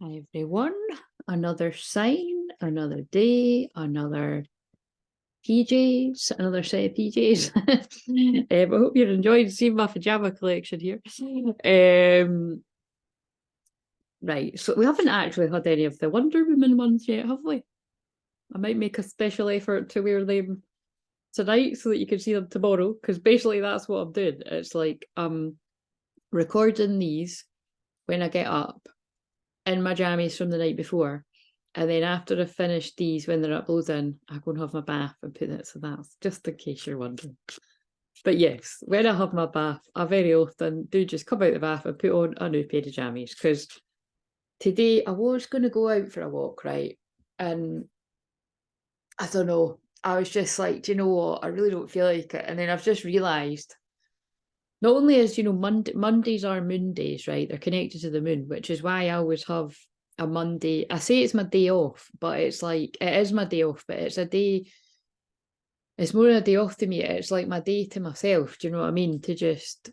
Hi everyone, another sign, another day, another PJs, another set of PJs. I hope you're enjoying seeing my pajama collection here. Right, so we haven't actually had any of the Wonder Woman ones yet, have we? I might make a special effort to wear them tonight so that you can see them tomorrow, because basically that's what I'm doing. It's like I'm recording these when I get up in my jammies from the night before, and then after I've finished these, when they're uploading, I go and have my bath and put it. So that's just in case you're wondering. But yes, when I have my bath, I very often do just come out the bath and put on a new pair of jammies, because today I was going to go out for a walk, right? And I don't know, I was just like, do you know what? I really don't feel like it. And then I've just realised, not only is, Mondays are moon days, right? They're connected to the moon, which is why I always have a Monday. I say it's my day off, but it's like, it is my day off, but it's a day, it's more a day off to me. It's like my day to myself. Do you know what I mean? To just,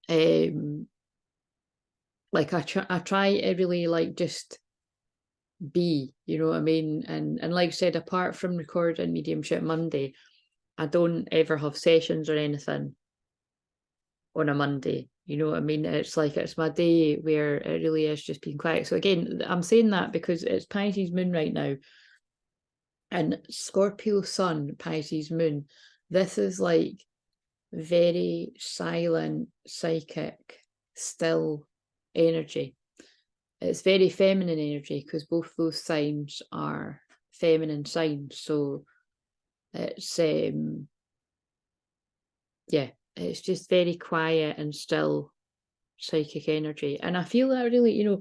like I try to really like just be, you know what I mean? And like I said, apart from recording Mediumship Monday, I don't ever have sessions or anything on a Monday. You know what I mean? It's like it's my day where it really is just being quiet. So again, I'm saying that because it's Pisces moon right now, and Scorpio sun, Pisces moon. This is like very silent, psychic, still energy. It's very feminine energy because both those signs are feminine signs. So it's yeah, it's just very quiet and still psychic energy. And I feel that really,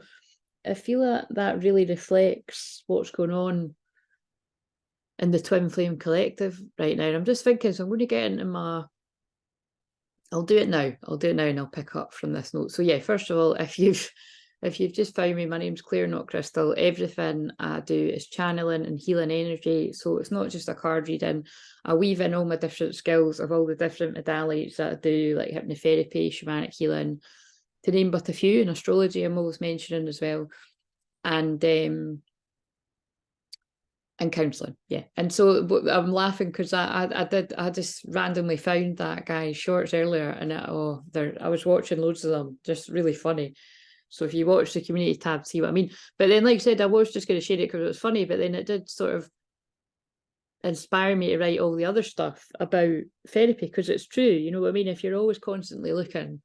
I feel that really reflects what's going on in the Twin Flame Collective right now. And I'm just thinking, so I'm going to get into I'll do it now. I'll do it now and I'll pick up from this note. So yeah, first of all, if you've just found me, my name's Claire, not Crystal. Everything I do is channeling and healing energy. So it's not just a card reading. I weave in all my different skills of all the different modalities that I do, like hypnotherapy, shamanic healing, to name but a few, and astrology I'm always mentioning as well. And counselling, yeah. And so I'm laughing because I just randomly found that guy's shorts earlier, and I was watching loads of them, just really funny. So if you watch the community tab, see what I mean. But then, like I said, I was just going to share it because it was funny, but then it did sort of inspire me to write all the other stuff about therapy, because it's true, you know what I mean? If you're always constantly looking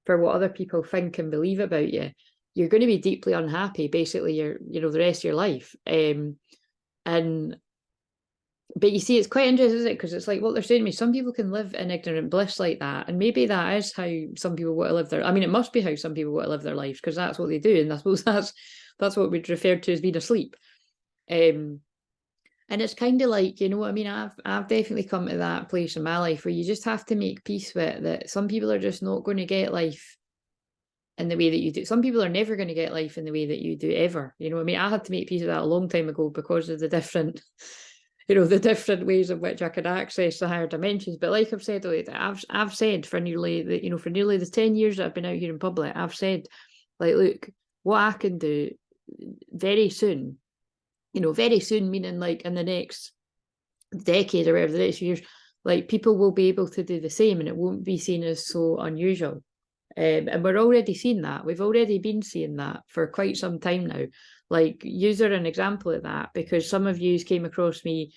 for what other people think and believe about you, you're going to be deeply unhappy, basically, the rest of your life. But you see, it's quite interesting, isn't it? Because it's like what they're saying to me. Some people can live in ignorant bliss like that, and maybe that is how some people want to live their. I mean, it must be how some people want to live their lives, because that's what they do, and I suppose that's what we'd refer to as being asleep. And it's kind of like, you know what I mean? I've definitely come to that place in my life where you just have to make peace with that. Some people are just not going to get life in the way that you do. Some people are never going to get life in the way that you do ever. You know what I mean? I had to make peace with that a long time ago because of the different ways in which I could access the higher dimensions. But like I've said, I've said for nearly the 10 years that I've been out here in public, I've said, like, look, what I can do very soon, very soon, meaning like in the next decade or whatever, the next few years, like people will be able to do the same, and it won't be seen as so unusual. And we're already seeing that. We've already been seeing that for quite some time now. Like, yous are an example of that, because some of yous came across me,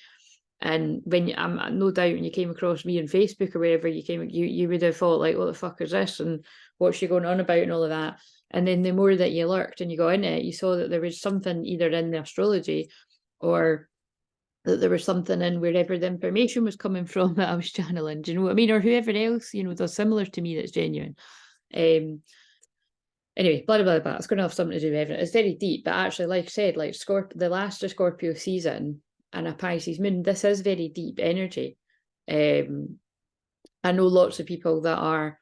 and when I'm no doubt when you came across me on Facebook or wherever you would have thought, like, what the fuck is this, and what's she going on about, and all of that. And then the more that you lurked and you got in it, you saw that there was something either in the astrology, or that there was something in wherever the information was coming from that I was channeling. Do you know what I mean? Or whoever else, does similar to me that's genuine. Anyway, blah, blah, blah. It's going to have something to do with everything. It's very deep, but actually, like I said, like the last of Scorpio season and a Pisces moon, this is very deep energy. I know lots of people that are,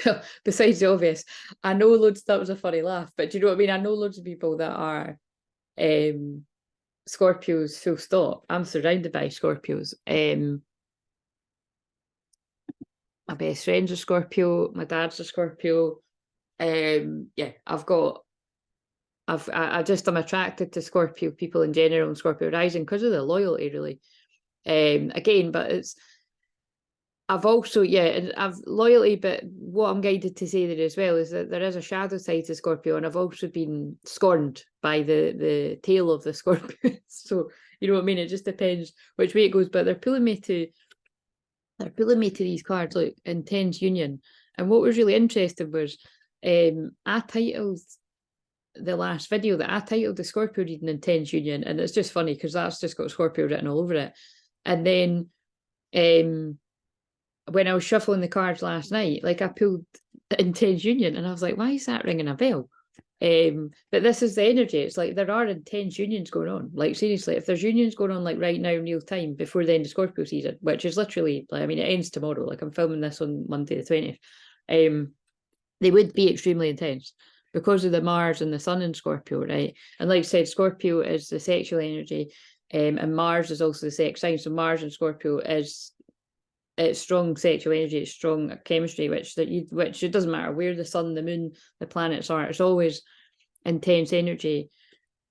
well, besides the obvious, I know loads, that was a funny laugh, but do you know what I mean? I know loads of people that are Scorpios, full stop. I'm surrounded by Scorpios. My best friend's a Scorpio, my dad's a Scorpio. Yeah, I've got I just am attracted to Scorpio people in general and Scorpio rising because of the loyalty, really. Again, but it's I've also, and I've loyalty, but what I'm guided to say there as well is that there is a shadow side to Scorpio, and I've also been scorned by the tail of the Scorpio. So you know what I mean? It just depends which way it goes. But they're pulling me to these cards like intense union. And what was really interesting was I titled the last video that I titled the Scorpio reading intense union, and it's just funny because that's just got Scorpio written all over it. And then when I was shuffling the cards last night, like I pulled intense union, and I was like, why is that ringing a bell? But this is the energy. It's like there are intense unions going on. Like seriously, if there's unions going on like right now in real time before the end of Scorpio season, which is literally, like, I mean, it ends tomorrow. Like I'm filming this on Monday the 20th. They would be extremely intense because of the Mars and the Sun in Scorpio, right? And like I said, Scorpio is the sexual energy, and Mars is also the sex sign. So Mars and Scorpio is it's strong sexual energy, it's strong chemistry, which it doesn't matter where the sun, the moon, the planets are, it's always intense energy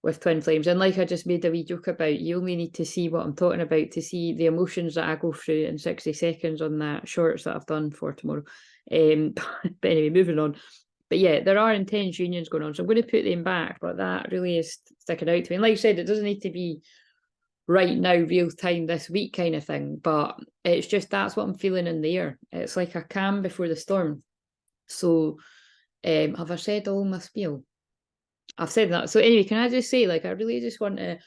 with twin flames. And like I just made a wee joke about, you only need to see what I'm talking about to see the emotions that I go through in 60 seconds on that shorts that I've done for tomorrow. But anyway, moving on. But yeah, there are intense unions going on, so I'm going to put them back, but that really is sticking out to me. And like I said, it doesn't need to be right now, real time, this week kind of thing, but it's just that's what I'm feeling in the air. It's like a calm before the storm. So have I said all my spiel? I've said that. So anyway, can I just say, like, I really just want to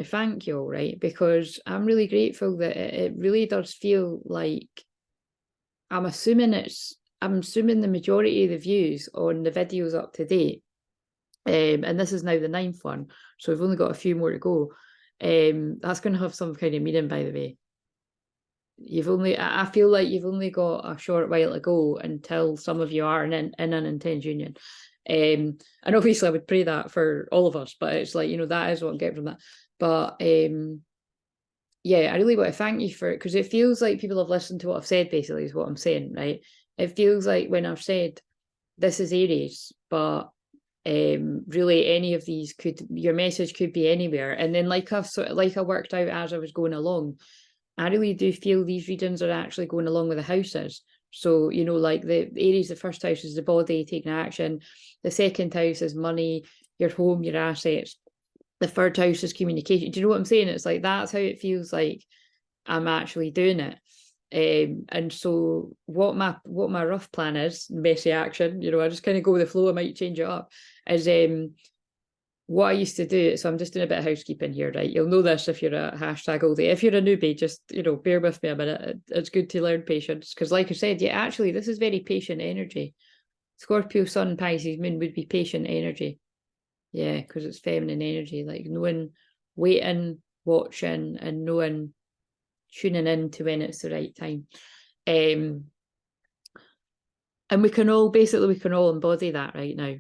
thank you all, right? Because I'm really grateful that it really does feel like I'm assuming the majority of the views on the videos up to date. And this is now the 9th one, so we've only got a few more to go. That's going to have some kind of meaning, by the way. I feel like you've only got a short while to go until some of you are in an intense union. And obviously I would pray that for all of us, but it's like, that is what I'm getting from that. But I really want to thank you for it, because it feels like people have listened to what I've said, basically, is what I'm saying, right? It feels like when I've said this is Aries, but really any of these your message could be anywhere. And then like I worked out as I was going along, I really do feel these readings are actually going along with the houses. So, like the Aries, the first house is the body, taking action. The second house is money, your home, your assets. The third house is communication. Do you know what I'm saying? It's like, that's how it feels like I'm actually doing it. And so what my rough plan is, messy action, I just kind of go with the flow, I might change it up, is what I used to do. So I'm just doing a bit of housekeeping here, right? You'll know this if you're a hashtag all day. If you're a newbie, just, bear with me a minute. It's good to learn patience, because like I said, actually, this is very patient energy. Scorpio, Sun, Pisces, Moon would be patient energy. Yeah, because it's feminine energy, like knowing, waiting, watching, and knowing, tuning in to when it's the right time. And we can all embody that right now,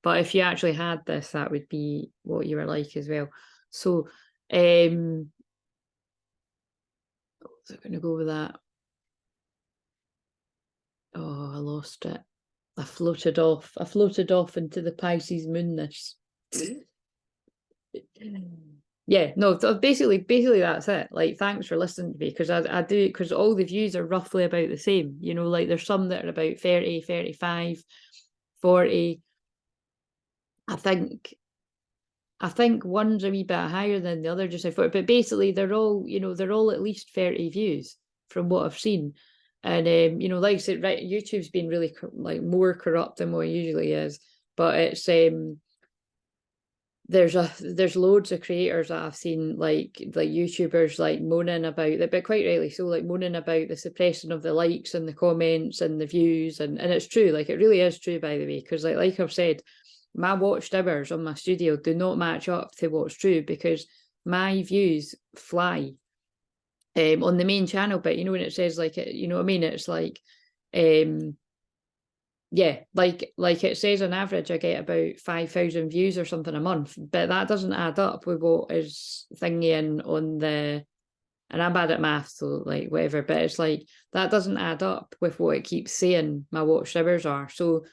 but if you actually had this, that would be what you were like as well. So I'm going to go with that. Oh, I lost it. I floated off into the Pisces moonness. Yeah, no, basically that's it. Like, thanks for listening to me, because I do, because all the views are roughly about the same, like there's some that are about 30, 35, 40. I think one's a wee bit higher than the other, just I thought, but basically they're all at least 30 views from what I've seen. And like I said, right, YouTube's been really like more corrupt than what it usually is, but it's there's loads of creators that I've seen, like YouTubers, like moaning about it, but quite rightly so, like moaning about the suppression of the likes and the comments and the views, and it's true, like it really is true, by the way, because like I've said, my watched hours on my studio do not match up to what's true, because my views fly on the main channel, but when it says like it, what I mean, it's like like it says on average I get about 5,000 views or something a month, but that doesn't add up with what is thingying on the, and I'm bad at math, so like whatever, but it's like that doesn't add up with what it keeps saying my watch hours are. So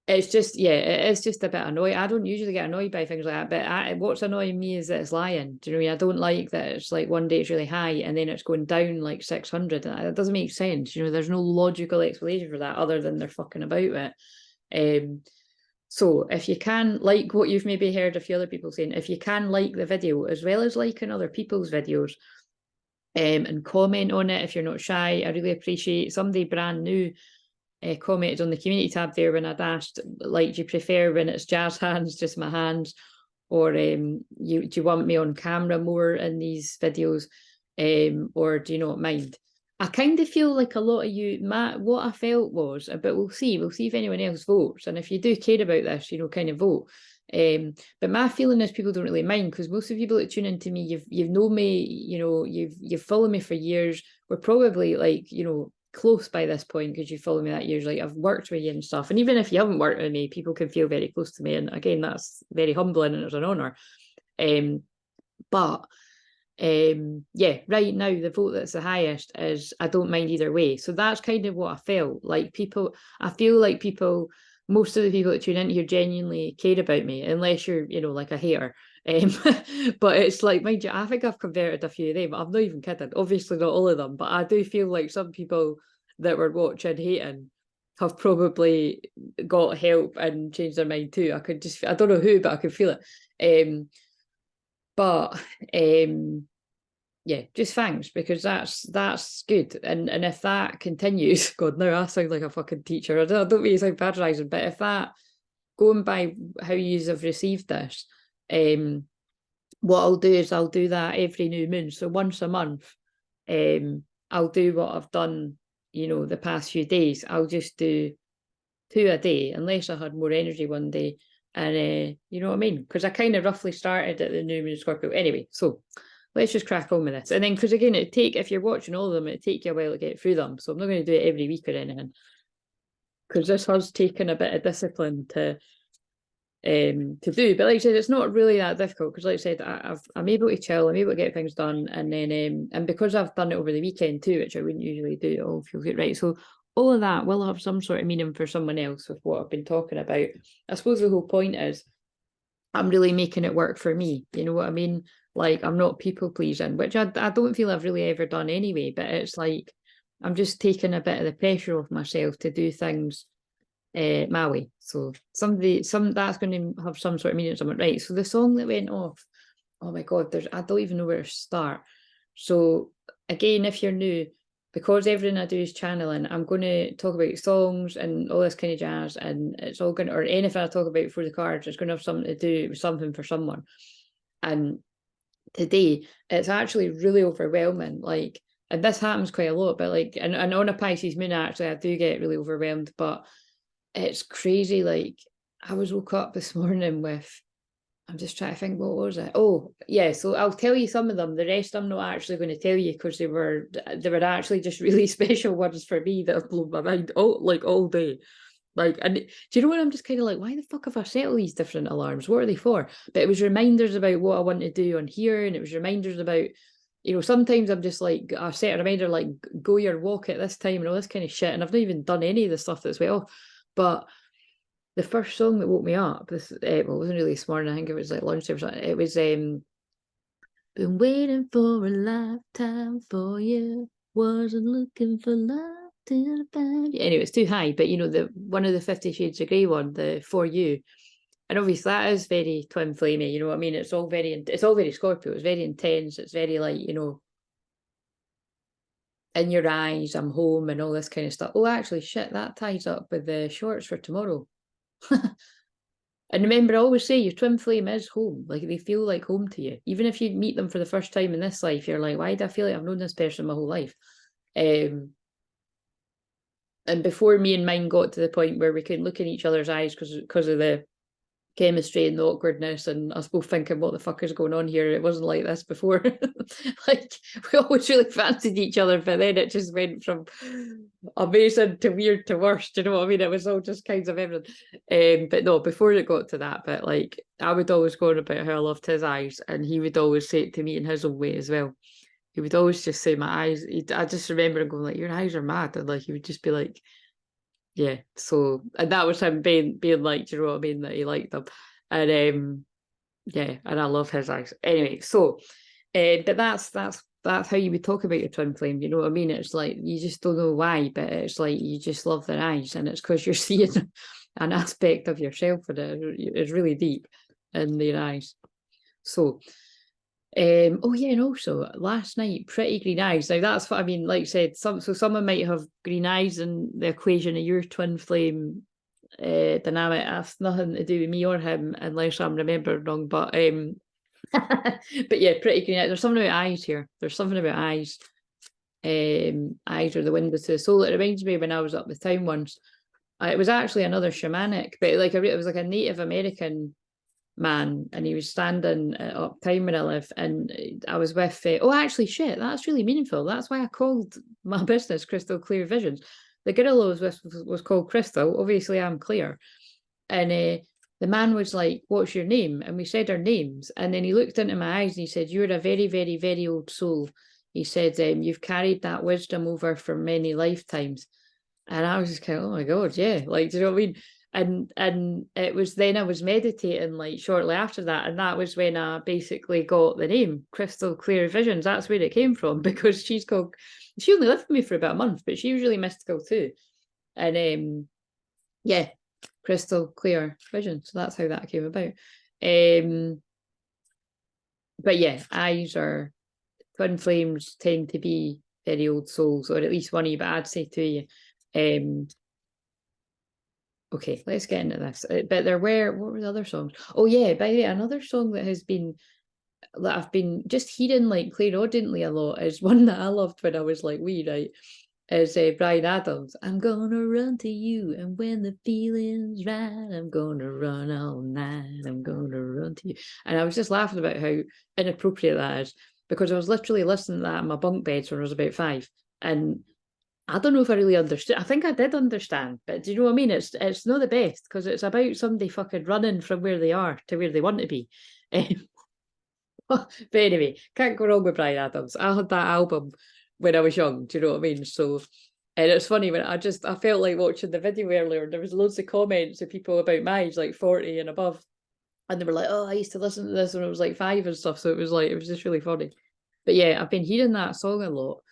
It's just, yeah, it's just a bit annoying. I don't usually get annoyed by things like that, but what's annoying me is that it's lying. Do you know what I mean? I don't like that it's like one day it's really high and then it's going down like 600. That doesn't make sense. You know, there's no logical explanation for that other than they're fucking about it. So if you can, like what you've maybe heard a few other people saying, if you can like the video as well as liking other people's videos, and comment on it if you're not shy, I really appreciate. Somebody brand new commented on the community tab there when I'd asked, like, do you prefer when it's jazz hands, just my hands, or do you want me on camera more in these videos, or do you not mind? I kind of feel like a lot of you, what I felt was, but we'll see if anyone else votes, and if you do care about this, you know, kind of vote. But my feeling is people don't really mind, because most of the people that tune into me, you've known me, you know, you've followed me for years. We're probably like, you know, close by this point because you follow me that years. Like, I've worked with you and stuff, and even if you haven't worked with me, people can feel very close to me, and again, that's very humbling and it's an honor. But yeah, right now the vote that's the highest is I don't mind either way. So that's kind of what I felt like. People, I feel like people, most of the people that tune in here genuinely care about me, unless you're, you know, like a hater. But it's like, mind you, I think I've converted a few of them. I'm not even kidding. Obviously not all of them, but I do feel like some people that were watching hating have probably got help and changed their mind too. I don't know who, but I could feel it. But yeah, just thanks, because that's good. And if that continues, God, now I sound like a fucking teacher. I don't mean to sound patronising, but if that, going by how you have received this, what I'll do is I'll do that every new moon. So once a month, I'll do what I've done, you know, the past few days. I'll just do 2 a day, unless I had more energy one day. And you know what I mean? Because I kind of roughly started at the new moon Scorpio. Anyway, so let's just crack on with this. And then, because again, if you're watching all of them, it'd take you a while to get through them. So I'm not going to do it every week or anything, because this has taken a bit of discipline to do. But like I said, it's not really that difficult, because like I said, I'm able to chill, I'm able to get things done, and then and because I've done it over the weekend too, which I wouldn't usually do, it all feels good, right? So all of that will have some sort of meaning for someone else with what I've been talking about. I suppose the whole point is I'm really making it work for me. You know what I mean? Like, I'm not people pleasing, which I don't feel I've really ever done anyway, but it's like I'm just taking a bit of the pressure off myself to do things my way. So that's going to have some sort of meaning to someone. Right, so the song that went off, oh my God, I don't even know where to start. So again, if you're new, because everything I do is channeling, I'm going to talk about songs and all this kind of jazz, and it's all going to, or anything I talk about for the cards, it's going to have something to do with something for someone. And today, it's actually really overwhelming. Like, and this happens quite a lot, but like, and on a Pisces moon, actually, I do get really overwhelmed, but it's crazy. Like, I was woke up this morning with, I'm just trying to think, what was it? Oh, yeah. So I'll tell you some of them. The rest I'm not actually going to tell you, because they were actually just really special ones for me that have blown my mind all day. Like, and do you know what? I'm just kind of like, why the fuck have I set all these different alarms? What are they for? But it was reminders about what I want to do on here, and it was reminders about, you know, sometimes I'm just like, I set a reminder like, go your walk at this time and all this kind of shit, and I've not even done any of the stuff that's well. But the first song that woke me up, this well, it wasn't really this morning, I think it was like lunchtime or something. It was been waiting for a lifetime for you, wasn't looking for love till I found you. Anyway, it's too high, but you know, the one of the 50 Shades of Grey one, the For You. And obviously that is very twin flamey, you know what I mean? It's all very Scorpio, it's very intense, it's very like, you know, in your eyes, I'm home, and all this kind of stuff. Oh, actually, shit, that ties up with the shorts for tomorrow. And remember, I always say your twin flame is home. Like, they feel like home to you. Even if you meet them for the first time in this life, you're like, why do I feel like I've known this person my whole life? And before me and mine got to the point where we could look in each other's eyes because of the chemistry and the awkwardness, and us both thinking, what the fuck is going on here? It wasn't like this before. Like, we always really fancied each other, but then it just went from amazing to weird to worst, you know what I mean? It was all just kinds of everything. But no, before it got to that, but like, I would always go on about how I loved his eyes, and he would always say it to me in his own way as well. He would always just say my eyes. I just remember him going like, your eyes are mad, and like, he would just be like, yeah. So, and that was him being like, do you know what I mean, that he liked them. And yeah, and I love his eyes. Anyway, so but that's how you would talk about your twin flame, you know what I mean? It's like you just don't know why, but it's like you just love their eyes, and it's because you're seeing an aspect of yourself, and it's really deep in their eyes. So oh yeah, and also last night, pretty green eyes. Now that's what I mean, like I said, someone might have green eyes in the equation of your twin flame dynamic. That's nothing to do with me or him, unless I'm remembering wrong. But but yeah, pretty green eyes. There's something about eyes here. There's something about eyes. Eyes are the window to the soul. It reminds me when I was up the town once. It was actually another shamanic, but like it was like a Native American man, and he was standing uptown where I live, and I was with oh actually shit, that's really meaningful. That's why I called my business Crystal Clear Visions. The girl I was with was called Crystal. Obviously I'm Claire. And the man was like, what's your name? And we said our names, and then he looked into my eyes and he said, you're a very, very, very old soul. He said, you've carried that wisdom over for many lifetimes. And I was just kind of, oh my god, yeah, like, do you know what I mean? And it was then I was meditating like shortly after that, and that was when I basically got the name Crystal Clear Visions. That's where it came from, because she only lived with me for about a month, but she was really mystical too. And yeah, Crystal Clear Vision. So that's how that came about. But yeah, eyes are twin flames tend to be very old souls, or at least one of you, but I'd say two of you. Okay, let's get into this. But there were, what were the other songs? Oh yeah, by the way, another song that I've been just hearing like clairaudiently a lot is one that I loved when I was like wee, right? Is Bryan Adams. I'm gonna run to you, and when the feeling's right, I'm gonna run all night. I'm gonna run to you. And I was just laughing about how inappropriate that is, because I was literally listening to that in my bunk beds when I was about 5. And I don't know if I really understood. I think I did understand, but do you know what I mean? It's not the best, because it's about somebody fucking running from where they are to where they want to be. But anyway, can't go wrong with Bryan Adams. I had that album when I was young, do you know what I mean? So, and it's funny when I felt like watching the video earlier, there was loads of comments of people about my age, like 40 and above, and they were like, oh, I used to listen to this when I was like 5 and stuff. So it was just really funny. But yeah, I've been hearing that song a lot.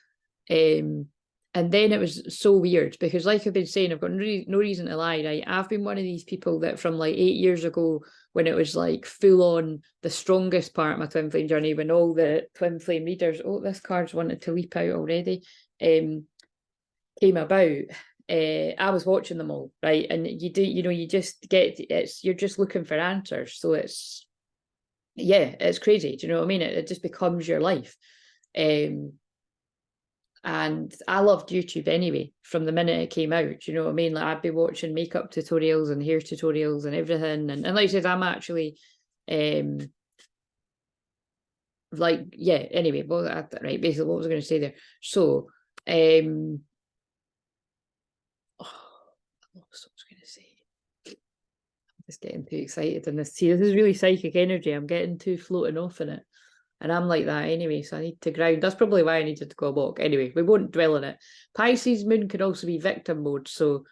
And then it was so weird, because like I've been saying, I've got no reason to lie, right? I've been one of these people that from like 8 years ago, when it was like full on the strongest part of my twin flame journey, when all the twin flame readers, oh, this card's wanted to leap out already, came about, I was watching them all, right? And you just get, you're just looking for answers. So yeah, it's crazy. Do you know what I mean? It just becomes your life. And I loved YouTube anyway from the minute it came out. Do you know what I mean? Like I'd be watching makeup tutorials and hair tutorials and everything. And like I said, I'm actually like, yeah, anyway, well, right, basically what was I going to say there? So oh, I was going to say. I'm just getting too excited in this. See, this is really psychic energy. I'm getting too floating off in it. And I'm like that anyway, so I need to ground. That's probably why I needed to go walk. Anyway, we won't dwell on it. Pisces moon can also be victim mode, so,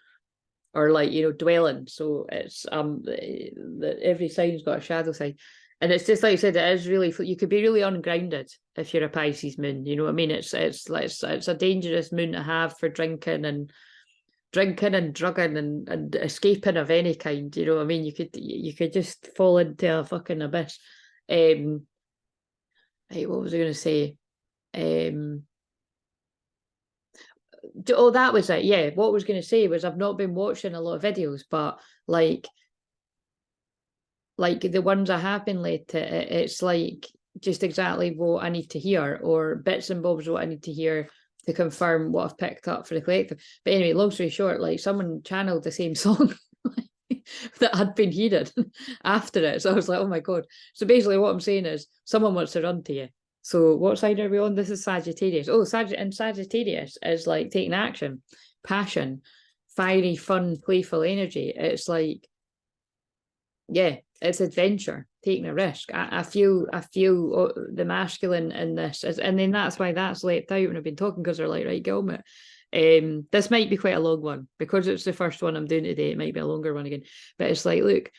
or like, dwelling. So it's every sign's got a shadow side. And it's just like I said, it is really, you could be really ungrounded if you're a Pisces moon. You know what I mean? It's a dangerous moon to have for drinking and drugging and escaping of any kind. You know what I mean? You could just fall into a fucking abyss. Hey, what was I going to say? Oh, that was it. Yeah, what I was going to say was I've not been watching a lot of videos, but like the ones I have been led to, it's like just exactly what I need to hear, or bits and bobs what I need to hear to confirm what I've picked up for the collective. But anyway, long story short, like someone channeled the same song that had been hearing after it. So I was like, oh my God. So basically what I'm saying is someone wants to run to you. So what side are we on? This is Sagittarius. Oh, Sagittarius is like taking action, passion, fiery, fun, playful energy. It's like, yeah, it's adventure, taking a risk. I feel the masculine in this, and then that's why that's leapt out when I've been talking, because they're like, right, Gilmet, This might be quite a long one because it's the first one I'm doing today. It might be a longer one again, but it's like, look,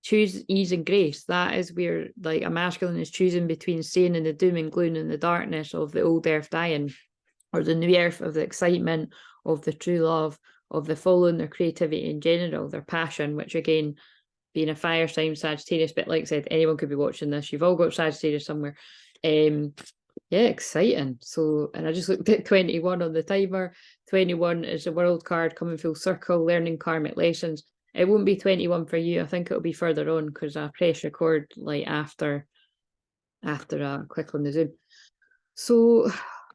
choose ease and grace. That is where like a masculine is choosing between staying in the doom and gloom and the darkness of the old earth dying, or the new earth of the excitement of the true love, of the following their creativity in general, their passion, which again, being a fire sign, Sagittarius, but like I said, anyone could be watching this. You've all got Sagittarius somewhere. Yeah, exciting. So, and I just looked at 21 on the timer. 21 is the world card coming full circle, learning karmic lessons. It won't be 21 for you. I think it'll be further on because I press record like after I click on the Zoom. So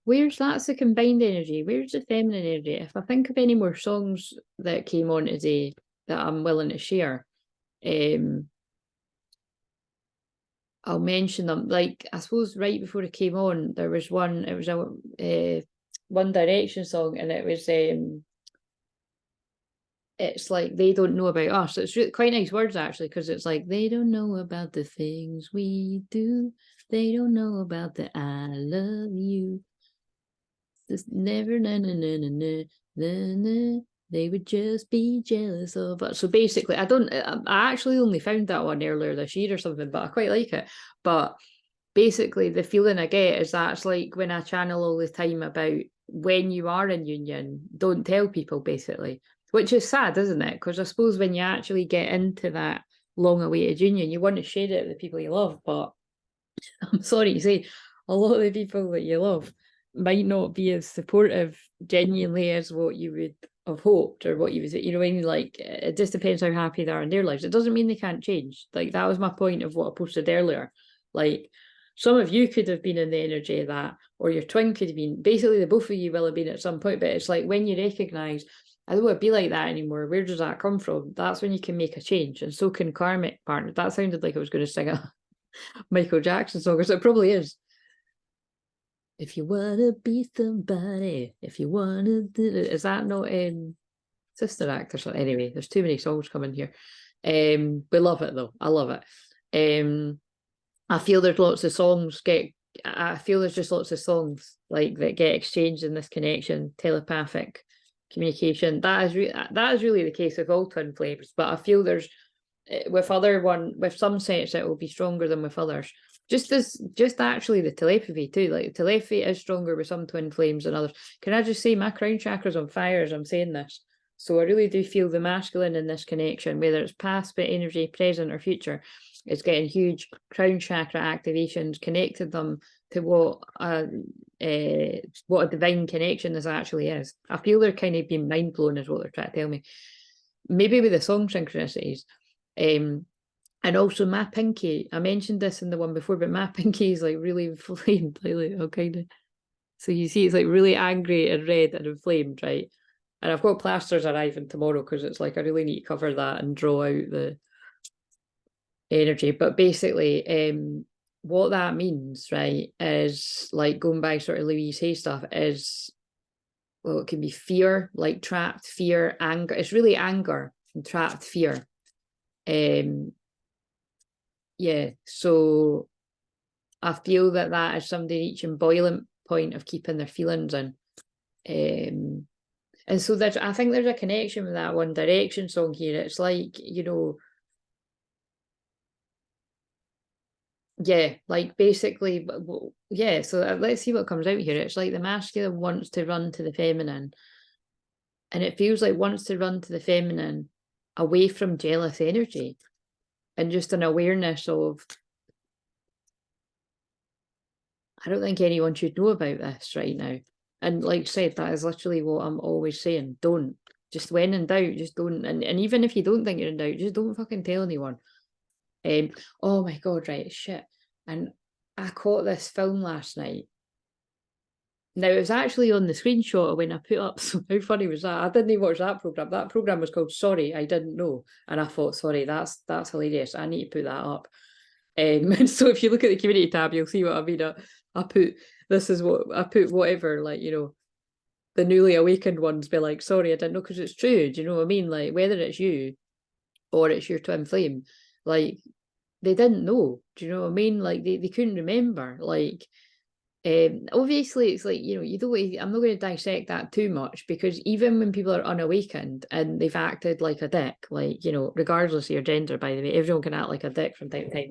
that's the combined energy. Where's the feminine energy? If I think of any more songs that came on today that I'm willing to share, I'll mention them. Like, I suppose right before it came on, there was one, it was a One Direction song, and it was it's like, they don't know about us. It's really quite nice words actually, because it's like, they don't know about the things we do. They don't know about the I love you. This never na na na na na na na. They would just be jealous of us. So basically, I actually only found that one earlier this year or something, but I quite like it. But basically, the feeling I get is that's like when I channel all the time about when you are in union, don't tell people, basically, which is sad, isn't it? Because I suppose when you actually get into that long-awaited union, you want to share it with the people you love, but I'm sorry to say, a lot of the people that you love might not be as supportive genuinely as what you would have hoped, or what you would, you know what I mean? Like, it just depends how happy they are in their lives. It doesn't mean they can't change. Like, that was my point of what I posted earlier. Like, some of you could have been in the energy of that, or your twin could have been. Basically, the both of you will have been at some point, but it's like when you recognise, I don't want to be like that anymore. Where does that come from? That's when you can make a change, and so can karmic partners. That sounded like I was going to sing a Michael Jackson song, because it probably is. If you want to be somebody, if you want to do it. Is that not in Sister Act or something? Anyway, there's too many songs coming here. We love it though. I love it. I feel there's lots of songs I feel there's just lots of songs like that get exchanged in this connection, telepathic communication. That is really the case with all twin flames, but I feel there's with some sets it will be stronger than with others. Just actually the telepathy too. Like, telepathy is stronger with some twin flames than others. Can I just say my crown chakra's on fire as I'm saying this? So I really do feel the masculine in this connection, whether it's past bit energy, present or future, it's getting huge crown chakra activations, connected them to what a divine connection this actually is. I feel they're kind of being mind blown is what they're trying to tell me. Maybe with the song synchronicities. And also my pinky, I mentioned this in the one before, but my pinky is like really inflamed lately. So you see it's like really angry and red and inflamed, right? And I've got plasters arriving tomorrow because it's like I really need to cover that and draw out the energy. But basically, what that means, right, is like going by sort of Louise Hay stuff is, well, it can be fear, like trapped fear, anger. It's really anger and trapped fear. Yeah, so I feel that is somebody reaching boiling point of keeping their feelings in. And so I think there's a connection with that One Direction song here. It's like, yeah, like basically, yeah, so let's see what comes out here. It's like the masculine wants to run to the feminine, and it feels like wants to run to the feminine away from jealous energy and just an awareness of, I don't think anyone should know about this right now. And like I said, that is literally what I'm always saying. Don't. Just when in doubt, just don't. And even if you don't think you're in doubt, just don't fucking tell anyone. Oh my God, right, shit. And I caught this film last night. Now, it was actually on the screenshot when I put up, so how funny was that? I didn't watch that programme. That programme was called Sorry, I Didn't Know. And I thought, sorry, that's hilarious. I need to put that up. And so if you look at the community tab, you'll see what I mean. I put, this is what, I put whatever, like, the newly awakened ones be like, sorry, I didn't know, because it's true. Do you know what I mean? Like, whether it's you or it's your twin flame, like, they didn't know. Do you know what I mean? Like, they couldn't remember. Like, Obviously it's like, you know, you don't I'm not going to dissect that too much, because even when people are unawakened and they've acted like a dick, like, you know, regardless of your gender, by the way, everyone can act like a dick from time to time.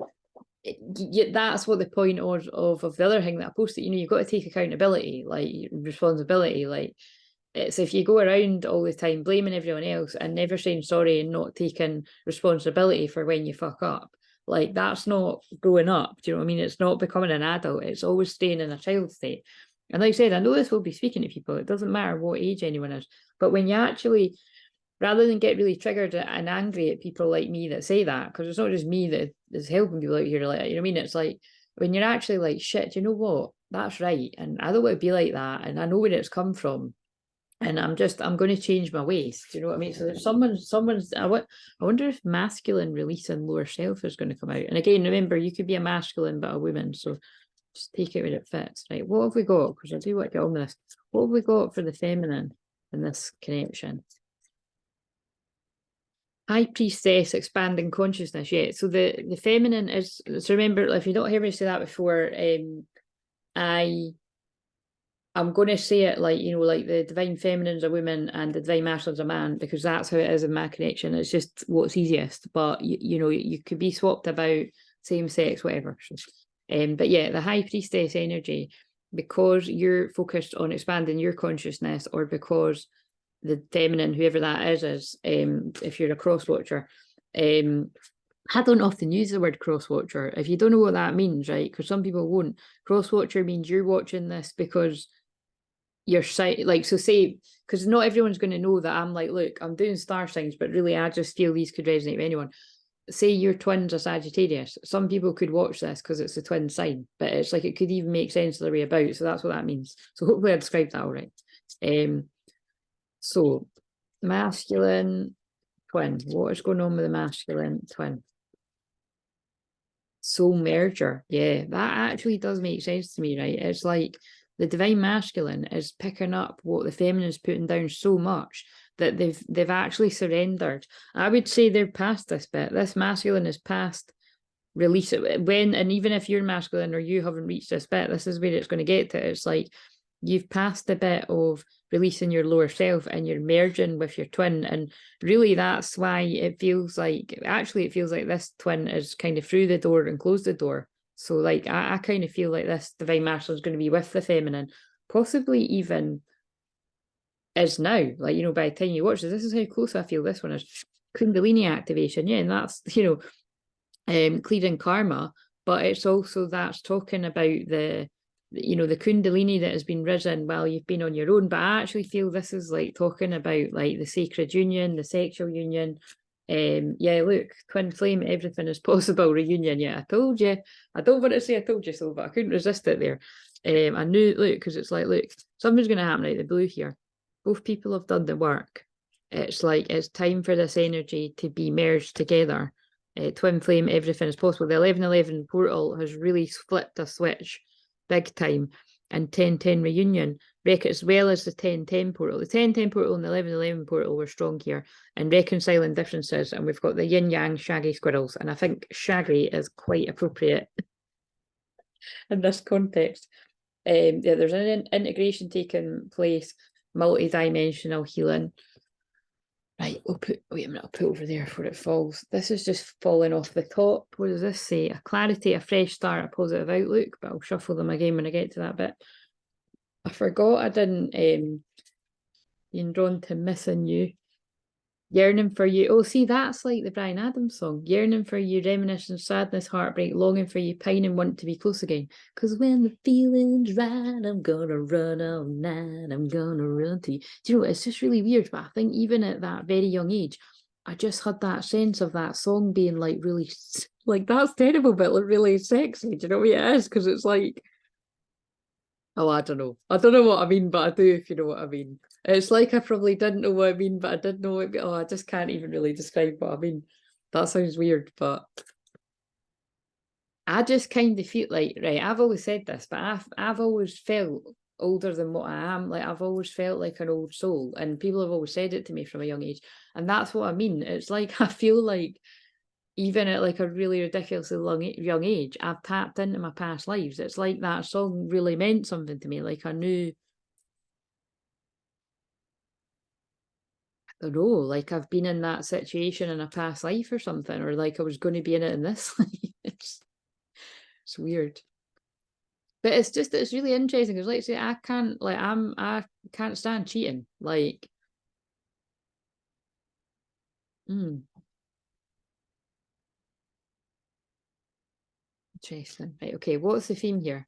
That's what the point of the other thing that I posted, you know, you've got to take accountability, like responsibility. Like, it's if you go around all the time blaming everyone else and never saying sorry and not taking responsibility for when you fuck up, like, that's not growing up. Do you know what I mean? It's not becoming an adult. It's always staying in a child state. And like I said, I know this will be speaking to people. It doesn't matter what age anyone is. But when you actually, rather than get really triggered and angry at people like me that say that, because it's not just me that is helping people out here, like, you know what I mean? It's like, when you're actually like, shit, you know what? That's right. And I don't want to be like that. And I know where it's come from. And I'm going to change my ways. Do you know what I mean? So there's someone's, I wonder if masculine release and lower self is going to come out. And again, remember, you could be a masculine but a woman. So just take it when it fits. Right. What have we got? Because I do want to get on with this. What have we got for the feminine in this connection? High Priestess, expanding consciousness. Yeah. So the feminine is, so remember, if you don't hear me say that before, I'm going to say it like, you know, like the divine feminine's a woman and the divine masculine's a man, because that's how it is in my connection. It's just what's easiest. But, you know, you could be swapped about, same sex, whatever. But yeah, the High Priestess energy, because you're focused on expanding your consciousness, or because the feminine, whoever that is if you're a cross watcher, I don't often use the word cross watcher. If you don't know what that means, right? Because some people won't. Cross watcher means you're watching this because your site, like, so say, because not everyone's going to know that I'm like, look, I'm doing star signs, but really I just feel these could resonate with anyone. Say your twin's a Sagittarius, some people could watch this because it's a twin sign, but it's like, it could even make sense the other way about. So that's what that means. So hopefully I described that all right. So masculine twin, what is going on with the masculine twin? Soul merger. Yeah, that actually does make sense to me, right? It's like the divine masculine is picking up what the feminine is putting down so much that they've actually surrendered. I would say they're past this bit. This masculine is past release it when, and even if you're masculine or you haven't reached this bit, this is where it's going to get to. It's like you've passed the bit of releasing your lower self and you're merging with your twin, and really that's why it feels like, actually it feels like this twin is kind of through the door and closed the door. So like I kind of feel like this divine masculine is going to be with the feminine, possibly even is now, like, you know, by the time you watch this is how close I feel this one is. Kundalini activation, yeah, and that's, you know, clearing karma, but it's also, that's talking about the, you know, the kundalini that has been risen while you've been on your own. But I actually feel this is like talking about like the sacred union, the sexual union. Yeah, look, twin flame, everything is possible reunion. Yeah, I told you. I don't want to say I told you so, but I couldn't resist it there. I knew, look, because it's like, look, something's going to happen out of the blue here. Both people have done the work. It's like, it's time for this energy to be merged together. Twin flame, everything is possible. The 1111 portal has really flipped a switch big time, and 1010 reunion, as well as the 1010 portal. The 1010 portal and the 1111 portal were strong here, and reconciling differences. And we've got the yin yang shaggy squirrels, and I think shaggy is quite appropriate in this context. Yeah, there's an integration taking place, multi-dimensional healing. Right, we'll put, wait a minute, I'll put over there before it falls. This is just falling off the top. What does this say? A clarity, a fresh start, a positive outlook, but I'll shuffle them again when I get to that bit. I forgot I didn't, being drawn to missing you. Yearning for you. Oh, see, that's like the Bryan Adams song. Yearning for you, reminiscence, sadness, heartbreak, longing for you, pining, want to be close again. Because when the feeling's right, I'm gonna run all night, I'm gonna run to you. Do you know, it's just really weird, but I think even at that very young age, I just had that sense of that song being like really, like, that's terrible, but like really sexy. Do you know what it is? Because it's like, oh, I don't know. I don't know what I mean, but I do, if you know what I mean. It's like I probably didn't know what I mean, but I did know it. Oh, I just can't even really describe what I mean. That sounds weird, but I just kind of feel like, right, I've always said this, but I've always felt older than what I am. Like, I've always felt like an old soul, and people have always said it to me from a young age. And that's what I mean. It's like I feel like even at like a really ridiculously young age, I've tapped into my past lives. It's like that song really meant something to me. Like I knew, I don't know, like I've been in that situation in a past life or something, or like I was going to be in it in this life. It's weird. But it's just, it's really interesting because, like I say, I can't stand cheating. Like, interesting. Right, okay, what's the theme here?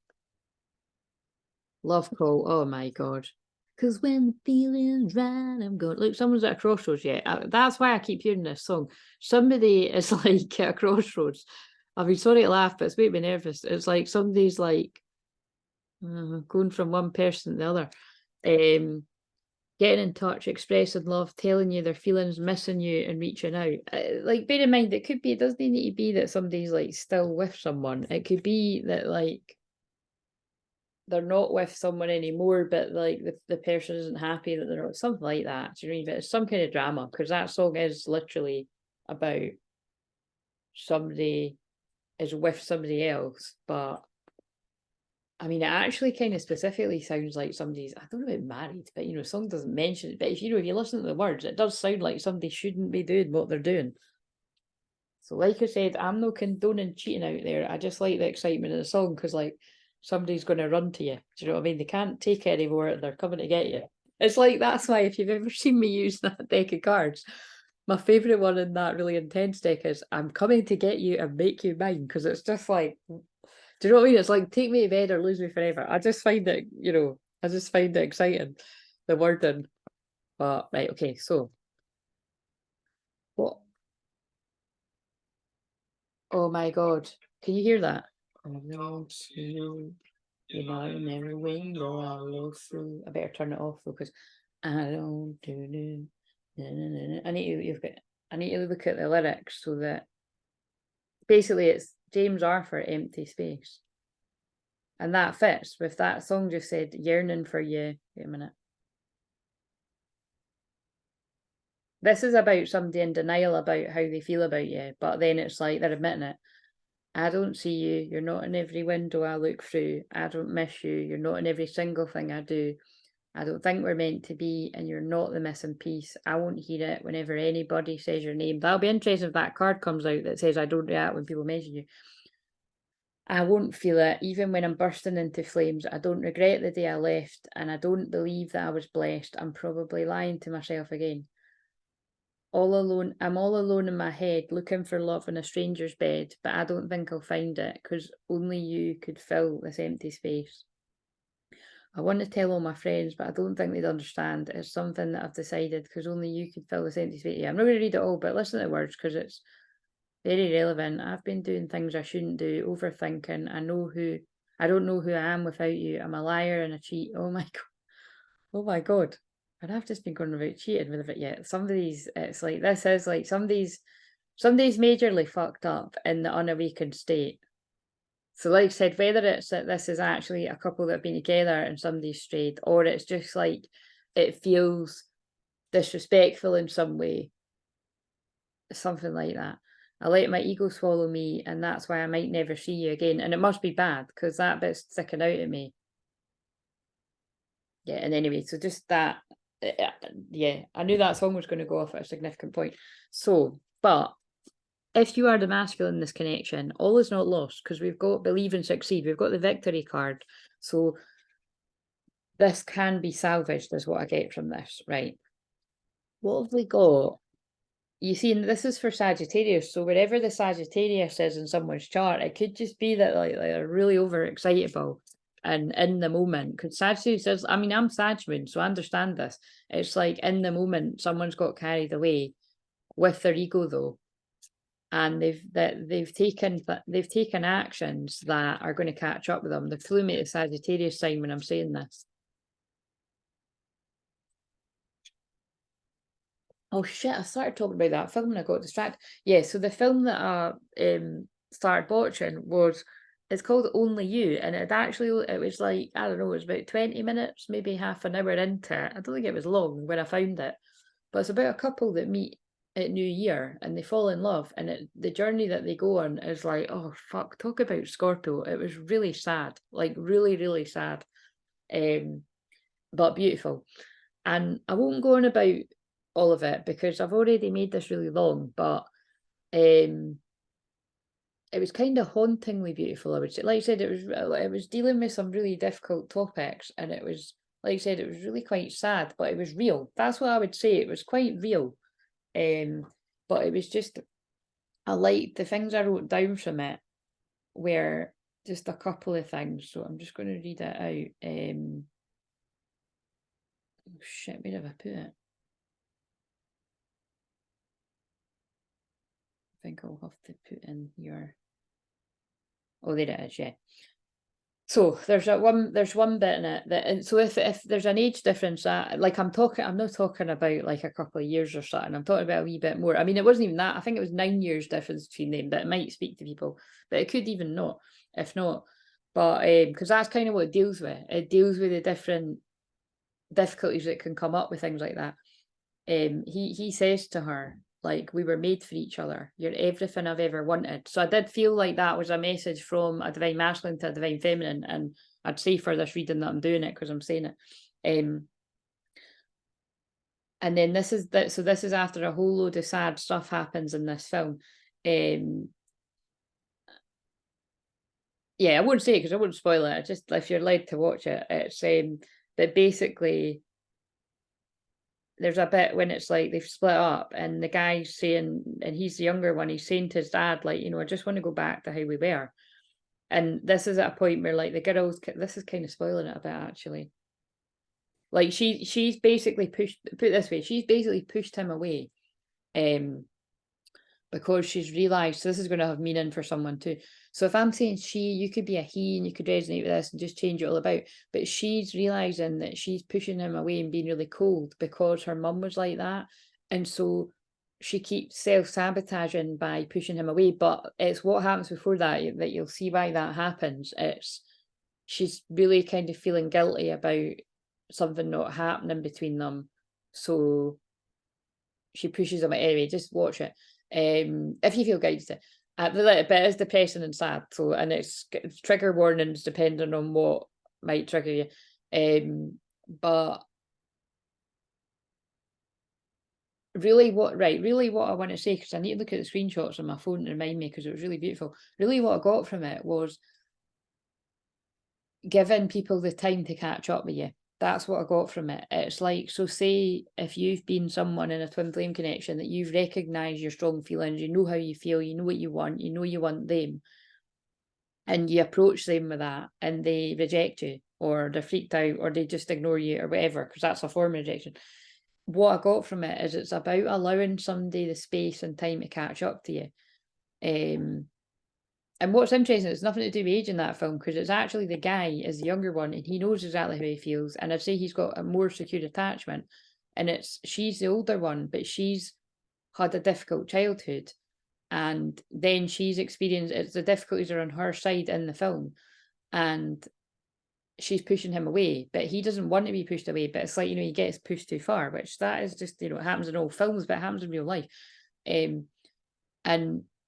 Love call. Oh my god. Because when the feeling's right, I'm going. Look, someone's at a crossroads yet. That's why I keep hearing this song. Somebody is like at a crossroads. I mean, sorry to laugh, but it's making me nervous. It's like somebody's like going from one person to the other. Getting in touch, expressing love, telling you their feelings, missing you, and reaching out. Like, bear in mind, it doesn't need to be that somebody's like still with someone. It could be that like they're not with someone anymore, but like the person isn't happy that they're not, something like that. Do you know what I mean? But it's some kind of drama, because that song is literally about somebody is with somebody else, but I mean, it actually kind of specifically sounds like somebody's, I don't know about married, but the song doesn't mention it. But if you listen to the words, it does sound like somebody shouldn't be doing what they're doing. So, like I said, I'm no condoning cheating out there. I just like the excitement of the song because, like, somebody's going to run to you. Do you know what I mean? They can't take it anymore. They're coming to get you. It's like, that's why if you've ever seen me use that deck of cards, my favourite one in that really intense deck is I'm coming to get you and make you mine, because it's just like, do you know what I mean? It's like, take me to bed or lose me forever. I just find it, I just find it exciting, the wording. But, right, okay, so, what? Oh my God. Can you hear that? I don't see you, in every window I look through. I better turn it off though, because I don't do. I need to look at the lyrics so that basically it's James Arthur, Empty Space. And that fits with that song just said, yearning for you. Wait a minute. This is about somebody in denial about how they feel about you, but then it's like they're admitting it. I don't see you. You're not in every window I look through. I don't miss you. You're not in every single thing I do. I don't think we're meant to be, and you're not the missing piece. I won't hear it whenever anybody says your name. That'll be interesting if that card comes out that says I don't react when people mention you. I won't feel it, even when I'm bursting into flames. I don't regret the day I left, and I don't believe that I was blessed. I'm probably lying to myself again. All alone, I'm all alone in my head, looking for love in a stranger's bed, but I don't think I'll find it, because only you could fill this empty space. I want to tell all my friends, but I don't think they'd understand. It's something that I've decided, because only you could fill this empty space. Yeah, I'm not going to read it all, but listen to the words, because it's very relevant. I've been doing things I shouldn't do, overthinking. I don't know who I am without you. I'm a liar and a cheat. Oh my God. Oh my God. And I've just been going about cheating with it yet. It's like, this is like somebody's majorly fucked up in the unawakened state. So like I said, whether it's that this is actually a couple that have been together and somebody's strayed, or it's just like it feels disrespectful in some way, something like that. I let my ego swallow me, and that's why I might never see you again. And it must be bad, because that bit's sticking out at me. Yeah, and anyway, so just that, yeah, I knew that song was going to go off at a significant point. So, but if you are the masculine in this connection, all is not lost, because we've got believe and succeed. We've got the victory card. So this can be salvaged, is what I get from this, right? What have we got? You see, and this is for Sagittarius. So wherever the Sagittarius is in someone's chart, it could just be that like they're really overexcitable and in the moment. Because Sagittarius is, I mean, I'm Sag moon, so I understand this. It's like in the moment, someone's got carried away with their ego though, and they've taken actions that are going to catch up with them. They're flew me to Sagittarius sign when I'm saying this. Oh shit, I started talking about that film and I got distracted. Yeah, so the film that I started watching it's called Only You, and it was like, I don't know, it was about 20 minutes, maybe half an hour into it. I don't think it was long when I found it. But it's about a couple that meet at New Year, and they fall in love, and the journey that they go on is like, oh fuck, talk about Scorpio. It was really sad, like really, really sad, but beautiful. And I won't go on about all of it because I've already made this really long, but it was kind of hauntingly beautiful, I would say. Like I said, it was dealing with some really difficult topics, and it was, like I said, it was really quite sad, but it was real. That's what I would say. It was quite real. But it was just, I liked the things I wrote down from it were just a couple of things. So I'm just going to read it out. Oh shit, where have I put it? I think I'll have to put in your, oh, there it is, yeah. So there's one bit in it that, and so if there's an age difference, like I'm not talking about like a couple of years or something. I'm talking about a wee bit more. I mean, it wasn't even that. I think it was 9 years difference between them, but it might speak to people, but it could even not, if not. But because that's kind of what it deals with. It deals with the different difficulties that can come up with things like that. He says to her, like, we were made for each other. You're everything I've ever wanted. So I did feel like that was a message from a divine masculine to a divine feminine. And I'd say for this reading that I'm doing it because I'm saying it. And then this is after a whole load of sad stuff happens in this film. Yeah, I won't say it because I won't spoil it. Just if you're led to watch it, it's but basically there's a bit when it's like they've split up and the guy's saying, and he's the younger one, he's saying to his dad, like, I just want to go back to how we were. And this is at a point where like the girls, this is kind of spoiling it a bit actually. Like she's basically put it this way, she's basically pushed him away. Because she's realised, so this is going to have meaning for someone too. So if I'm saying you could be a he and you could resonate with this and just change it all about, but she's realising that she's pushing him away and being really cold because her mum was like that. And so she keeps self-sabotaging by pushing him away. But it's what happens before that you'll see why that happens. She's really kind of feeling guilty about something not happening between them. So she pushes him. Anyway, just watch it. If you feel guided to. But it is depressing and sad. So, and it's trigger warnings depending on what might trigger you. But really what I want to say, because I need to look at the screenshots on my phone to remind me, because it was really beautiful. Really what I got from it was giving people the time to catch up with you. That's what I got from it. It's like, so say if you've been someone in a twin flame connection that you've recognized your strong feelings, you know how you feel, you know what you want them, and you approach them with that and they reject you or they're freaked out or they just ignore you or whatever, because that's a form of rejection. What I got from it is it's about allowing somebody the space and time to catch up to you. And what's interesting, it's nothing to do with age in that film, because it's actually the guy is the younger one and he knows exactly how he feels. And I'd say he's got a more secure attachment. And she's the older one, but she's had a difficult childhood. And then she's experienced, the difficulties are on her side in the film. And she's pushing him away, but he doesn't want to be pushed away. But it's like, he gets pushed too far, which that is just, it happens in all films, but it happens in real life.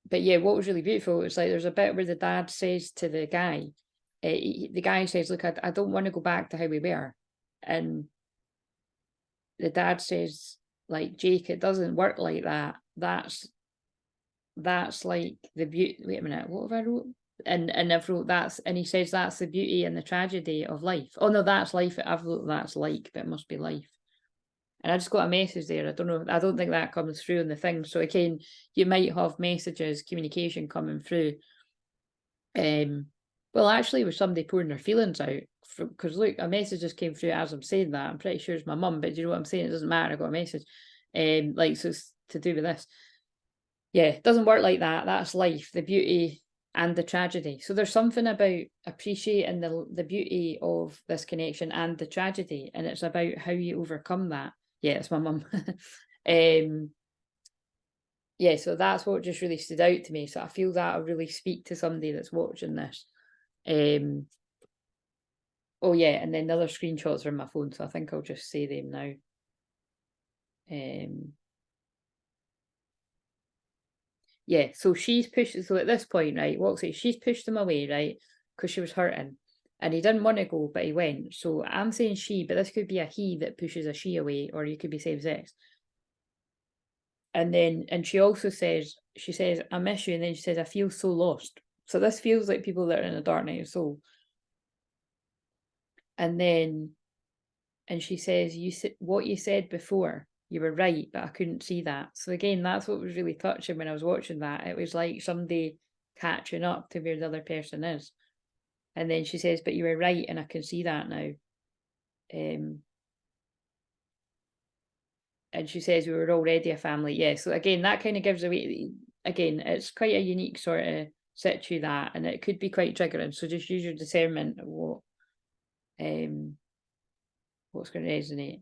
But yeah, what was really beautiful, it's like there's a bit where the dad says to the guy, the guy says, look, I don't want to go back to how we were. And the dad says, like, Jake, it doesn't work like that. That's like the beauty. Wait a minute, what have I wrote? And I've wrote and he says that's the beauty and the tragedy of life. Oh no, that's life. I've wrote that's like, but it must be life. And I just got a message there. I don't know. I don't think that comes through in the thing. So again, you might have messages, communication coming through. Well, actually, with somebody pouring their feelings out, because look, a message just came through as I'm saying that. I'm pretty sure it's my mum, but you know what I'm saying? It doesn't matter. I got a message. Like, so it's to do with this. Yeah, it doesn't work like that. That's life, the beauty and the tragedy. So there's something about appreciating the beauty of this connection and the tragedy, and it's about how you overcome that. Yeah, it's my mum. Yeah, so that's what just really stood out to me. So I feel that'll really speak to somebody that's watching this. Oh yeah, and then the other screenshots are on my phone, so I think I'll just say them now. Yeah, so she's pushed, so at this point, right, she's pushed him away, right, because she was hurting. And he didn't want to go, but he went. So I'm saying she, but this could be a he that pushes a she away, or you could be same sex. And then, and she also says, I miss you. And then she says, I feel so lost. So this feels like people that are in a dark night of soul. And then, and she says, what you said before, you were right, but I couldn't see that. So again, that's what was really touching when I was watching that. It was like somebody catching up to where the other person is. And then she says, but you were right, and I can see that now. And she says we were already a family. Yeah, so again, that kind of gives away, again, it's quite a unique sort of situ that, and it could be quite triggering. So just use your discernment of what's going to resonate.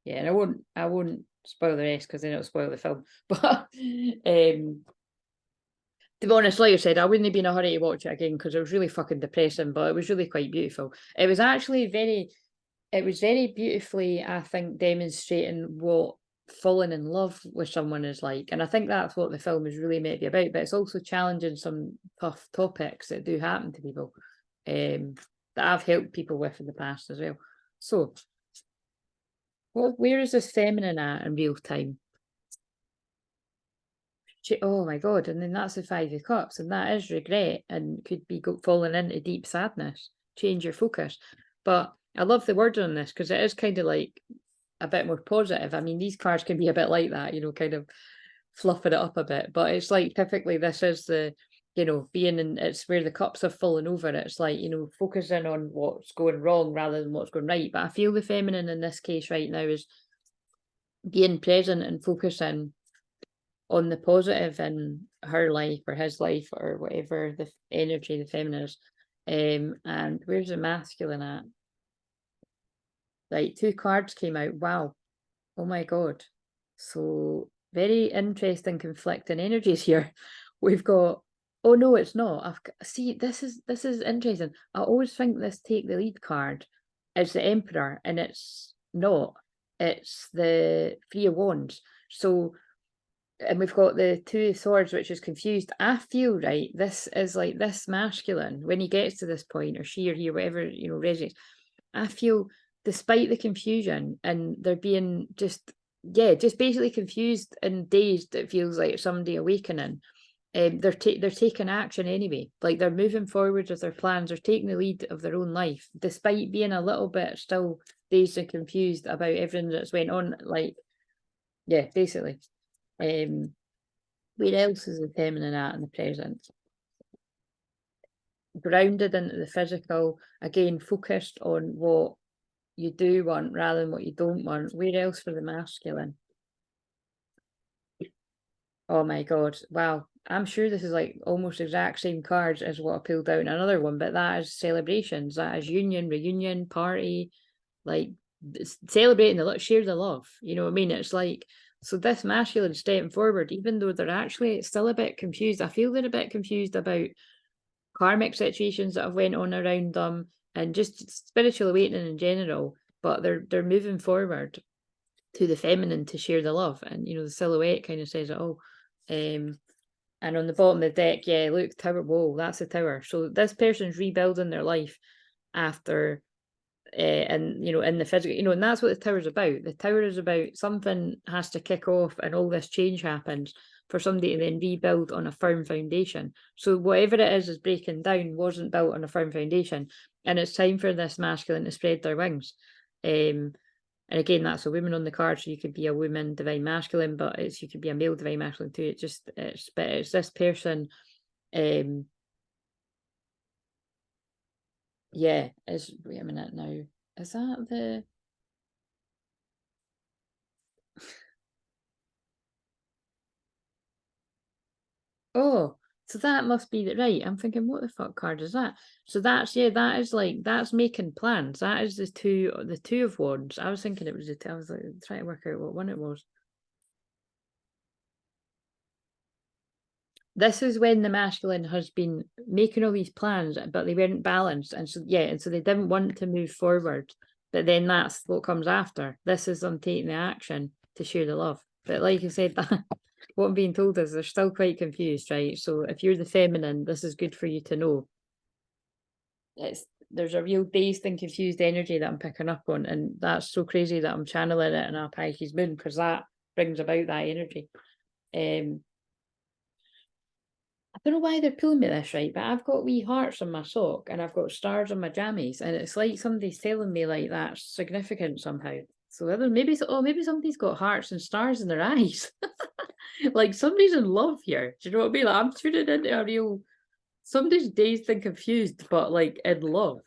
Yeah, and I won't spoil the rest because then it'll spoil the film. But to be honest, like I said, I wouldn't be in a hurry to watch it again because it was really fucking depressing, but it was really quite beautiful. It was actually very beautifully, I think, demonstrating what falling in love with someone is like. And I think that's what the film is really meant to be about, but it's also challenging some tough topics that do happen to people, that I've helped people with in the past as well. So, where is this feminine at in real time? Oh my God, and then that's the Five of Cups, and that is regret and could be falling into deep sadness. Change your focus. But I love the word on this because it is kind of like a bit more positive. I mean, these cards can be a bit like that, kind of fluffing it up a bit. But it's like typically this is the, being in, it's where the cups have fallen over. It's like, focusing on what's going wrong rather than what's going right. But I feel the feminine in this case right now is being present and focusing on the positive in her life or his life or whatever the energy the feminine is. And where's the masculine at? Like 2 cards came out. Wow. Oh my God. So very interesting conflicting energies here. We've got, oh no, it's not. See, this is interesting. I always think this take the lead card is the Emperor, and it's not. It's the Three of Wands. So, and we've got the Two of Swords, which is confused. I feel, right, this is like this masculine, when he gets to this point, or she or he, or whatever, resonates, I feel despite the confusion and they're being just basically confused and dazed, it feels like somebody awakening. They're taking action anyway. Like they're moving forward with their plans. They're taking the lead of their own life, despite being a little bit still dazed and confused about everything that's went on. Like, yeah, basically. Where else is the feminine at in the present? Grounded into the physical, again, focused on what you do want rather than what you don't want. Where else for the masculine? Oh my God. Wow. I'm sure this is like almost exact same cards as what I pulled out in another one, but that is celebrations. That is union, reunion, party, like celebrating share the love. You know what I mean? It's like, so this masculine stepping forward, even though they're actually still a bit confused. I feel they're a bit confused about karmic situations that have went on around them and just spiritual awakening in general, but they're moving forward to the feminine to share the love. And the silhouette kind of says it all. And on the bottom of the deck, yeah, look, tower, whoa, that's a tower. So this person's rebuilding their life after and in the physical, and that's what the tower's about. The tower is about something has to kick off and all this change happens for somebody to then rebuild on a firm foundation. So whatever it is breaking down wasn't built on a firm foundation, and it's time for this masculine to spread their wings. And again, that's a woman on the card, so you could be a woman divine masculine, but you could be a male divine masculine too. It's this person. Yeah, wait a minute now. Is that the Oh, so that must be the right. I'm thinking, what the fuck card is that? So that is like that's making plans. That is the two of wands. I was thinking it was I was like trying to work out what one it was. This is when the masculine has been making all these plans, but they weren't balanced, and so they didn't want to move forward. But then that's what comes after. This is them taking the action to share the love. But like I said, what I'm being told is they're still quite confused, right? So if you're the feminine, this is good for you to know. There's a real dazed and confused energy that I'm picking up on, and that's so crazy that I'm channeling it in a Pisces moon, because that brings about that energy. I don't know why they're pulling me this, right? But I've got wee hearts on my sock and I've got stars on my jammies, and it's like somebody's telling me like that's significant somehow. So maybe somebody's got hearts and stars in their eyes. Like somebody's in love here. Do you know what I mean? Like, I'm tuning into a real somebody's dazed and confused, but like in love.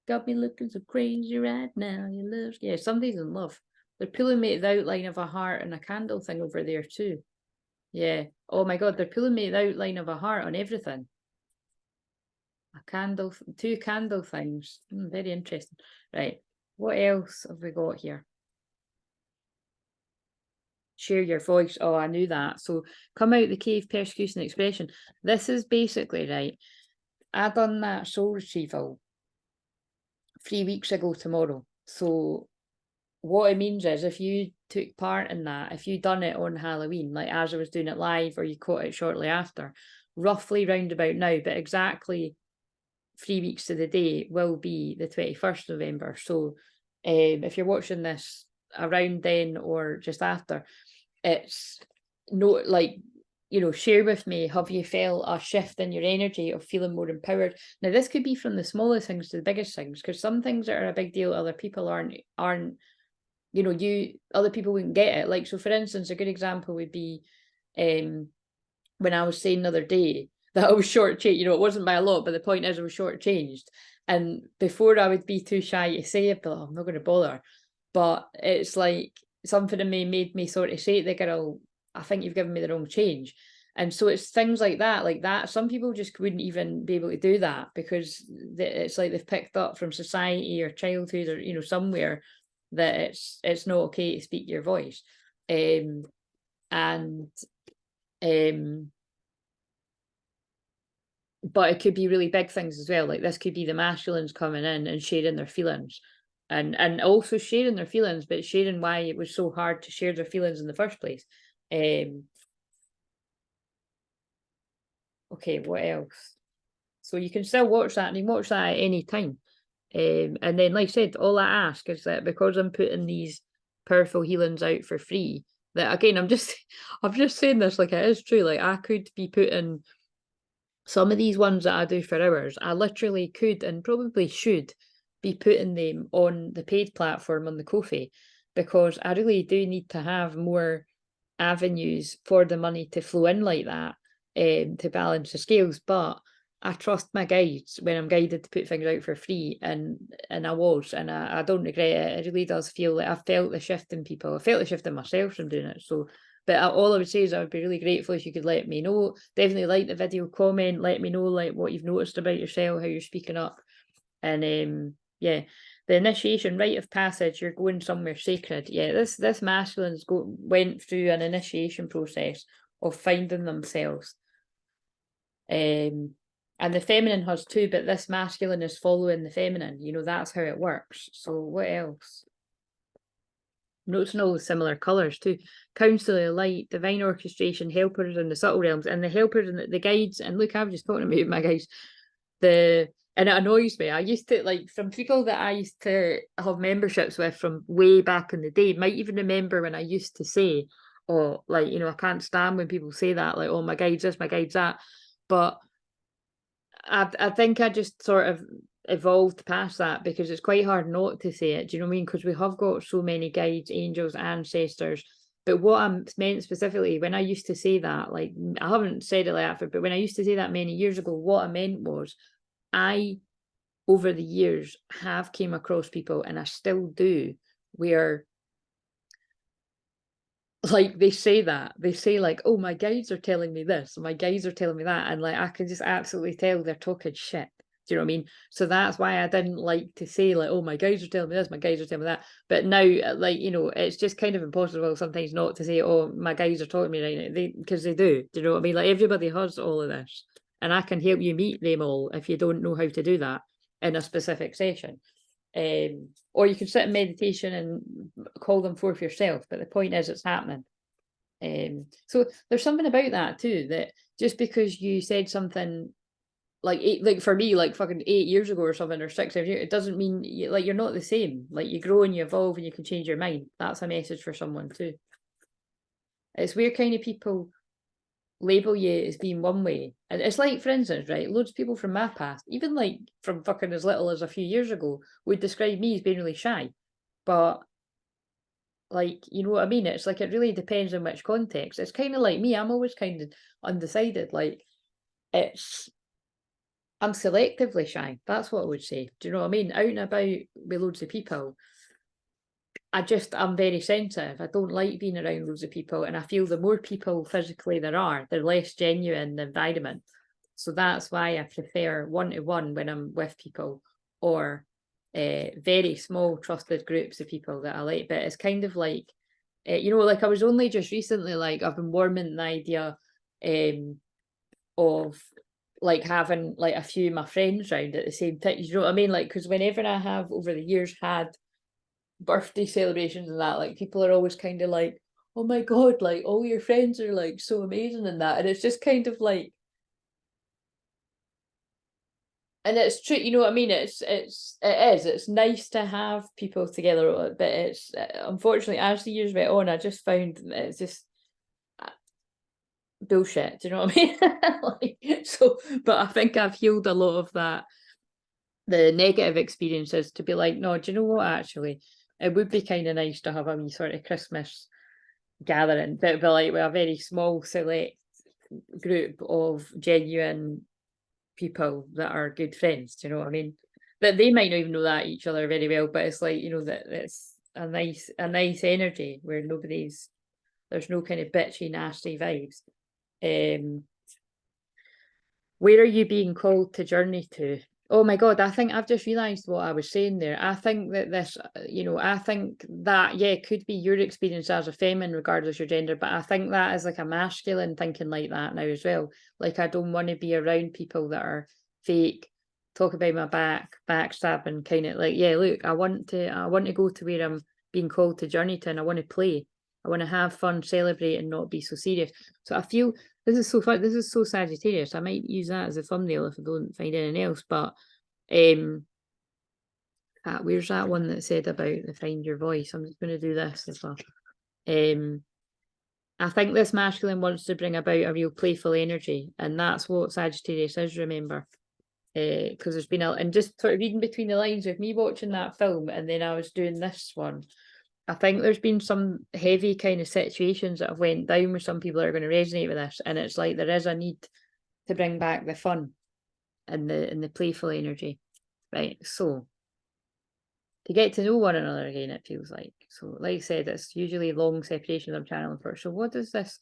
Got me looking so crazy right now. You love, yeah, somebody's in love. They're pulling me the outline of a heart and a candle thing over there too. Yeah. Oh my God, they're pulling me the outline of a heart on everything. A candle, two candle things. Very interesting. Right. What else have we got here? Share your voice. Oh, I knew that. So come out the cave, persecution, expression. This is basically, right, I done that soul retrieval 3 weeks ago tomorrow. So what it means is if you took part in that, if you done it on Halloween, like as I was doing it live, or you caught it shortly after, roughly round about now, but exactly 3 weeks to the day will be the 21st November. So if you're watching this around then or just after, it's not like, you know, share with me, have you felt a shift in your energy of feeling more empowered? Now, this could be from the smallest things to the biggest things, because some things that are a big deal, other people aren't, you know, other people wouldn't get it. Like, so for instance, a good example would be when I was saying the other day that I was shortchanged, you know, it wasn't by a lot, but the point is I was shortchanged. And before I would be too shy to say it, but I'm not going to bother. But it's like something in me made me sort of say to the girl, I think you've given me the wrong change. And so it's things like that. Some people just wouldn't even be able to do that because it's like they've picked up from society or childhood or, you know, somewhere that it's not okay to speak your voice. But it could be really big things as well. Like this could be the masculines coming in and sharing their feelings, and also sharing their feelings, but sharing why it was so hard to share their feelings in the first place. Okay, what else? So you can still watch that, and you can watch that at any time. And then, like I said, all I ask is that because I'm putting these powerful healings out for free, that again, I'm just saying this like it is true. Like I could be putting some of these ones that I do for hours, I literally could and probably should be putting them on the paid platform on the Ko-fi, because I really do need to have more avenues for the money to flow in like that, to balance the scales. But I trust my guides when I'm guided to put things out for free, and I don't regret it. It really does feel like I've felt the shift in people. I felt the shift in myself from doing it. So, but all I would say is I would be really grateful if you could let me know. Definitely like the video, comment, let me know like what you've noticed about yourself, how you're speaking up, and yeah. The initiation, rite of passage, you're going somewhere sacred. Yeah, this masculine's went through an initiation process of finding themselves. And the feminine has too, but this masculine is following the feminine. You know, that's how it works. So what else? Noticing all the similar colours too. Counselor, light, divine orchestration, helpers in the subtle realms, and the helpers and the guides. And look, I was just talking about my guides. And it annoys me. I used to, like, from people that I used to have memberships with from way back in the day, might even remember when I used to say, oh, like, you know, I can't stand when people say that, like, oh, my guide's this, my guide's that. But I think I just sort of evolved past that, because it's quite hard not to say it. Do you know what I mean? Because we have got so many guides, angels, ancestors. But what I meant specifically when I used to say that, like, I haven't said it like that, but when I used to say that many years ago, what I meant was, I, over the years, have came across people, and I still do, where like they say like, oh, my guides are telling me this, my guides are telling me that, and like I can just absolutely tell they're talking shit. Do you know what I mean? So that's why I didn't like to say like, oh, my guides are telling me this, my guides are telling me that. But now, like, you know, it's just kind of impossible sometimes not to say, oh, my guides are telling me right now, because they do. Do you know what I mean? Like everybody has all of this, and I can help you meet them all if you don't know how to do that in a specific session. Or you can sit in meditation and call them forth yourself. But the point is, it's happening. So there's something about that too, that just because you said something like for me, like fucking 8 years ago or something, or 6 years, it doesn't mean you're not the same. Like, you grow and you evolve and you can change your mind. That's a message for someone too. It's where kind of people label you as being one way. And it's like, for instance, right, loads of people from my past, even like from fucking as little as a few years ago, would describe me as being really shy. But like, you know what I mean? It's like, it really depends on which context. It's kind of like me, I'm always kind of undecided. Like, I'm selectively shy. That's what I would say. Do you know what I mean? Out and about with loads of people, I'm very sensitive. I don't like being around loads of people. And I feel the more people physically there are, the less genuine the environment. So that's why I prefer one-to-one when I'm with people, or very small trusted groups of people that I like. But it's kind of like, like I was only just recently, like, I've been warming the idea of like having like a few of my friends round at the same time. You know what I mean? Like, because whenever I have over the years had birthday celebrations and that, like, people are always kind of like, oh my god, like, all your friends are like so amazing and that, and it's just kind of like, and it's true, you know what I mean? It's nice to have people together, but it's unfortunately, as the years went on, I just found it's just bullshit. Do you know what I mean? Like, so, but I think I've healed a lot of that, the negative experiences, to be like, no, do you know what? Actually, it would be kind of nice to have a wee sort of Christmas gathering, but be like with a very small select group of genuine people that are good friends. Do you know what I mean? That they might not even know that each other very well, but it's like, that it's a nice energy where there's no kind of bitchy, nasty vibes. Where are you being called to journey to? Oh my God, I think I've just realised what I was saying there. I think that this, I think that, yeah, it could be your experience as a feminine, regardless of your gender, but I think that is like a masculine thinking like that now as well. Like, I don't want to be around people that are fake, talk about my backstabbing, kind of like, yeah, look, I want to go to where I'm being called to journey to, and I want to play. I want to have fun, celebrate, and not be so serious. So I feel this is so fun. This is so Sagittarius. I might use that as a thumbnail if I don't find anything else. But where's that one that said about the find your voice? I'm just going to do this as well. I think this masculine wants to bring about a real playful energy, and that's what Sagittarius is. Remember, because there's been and just sort of reading between the lines with me watching that film, and then I was doing this one. I think there's been some heavy kind of situations that have went down with some people that are going to resonate with this, and it's like there is a need to bring back the fun and the playful energy, right? So to get to know one another again, it feels like. So, like I said, it's usually long separations I'm channeling for. So what does this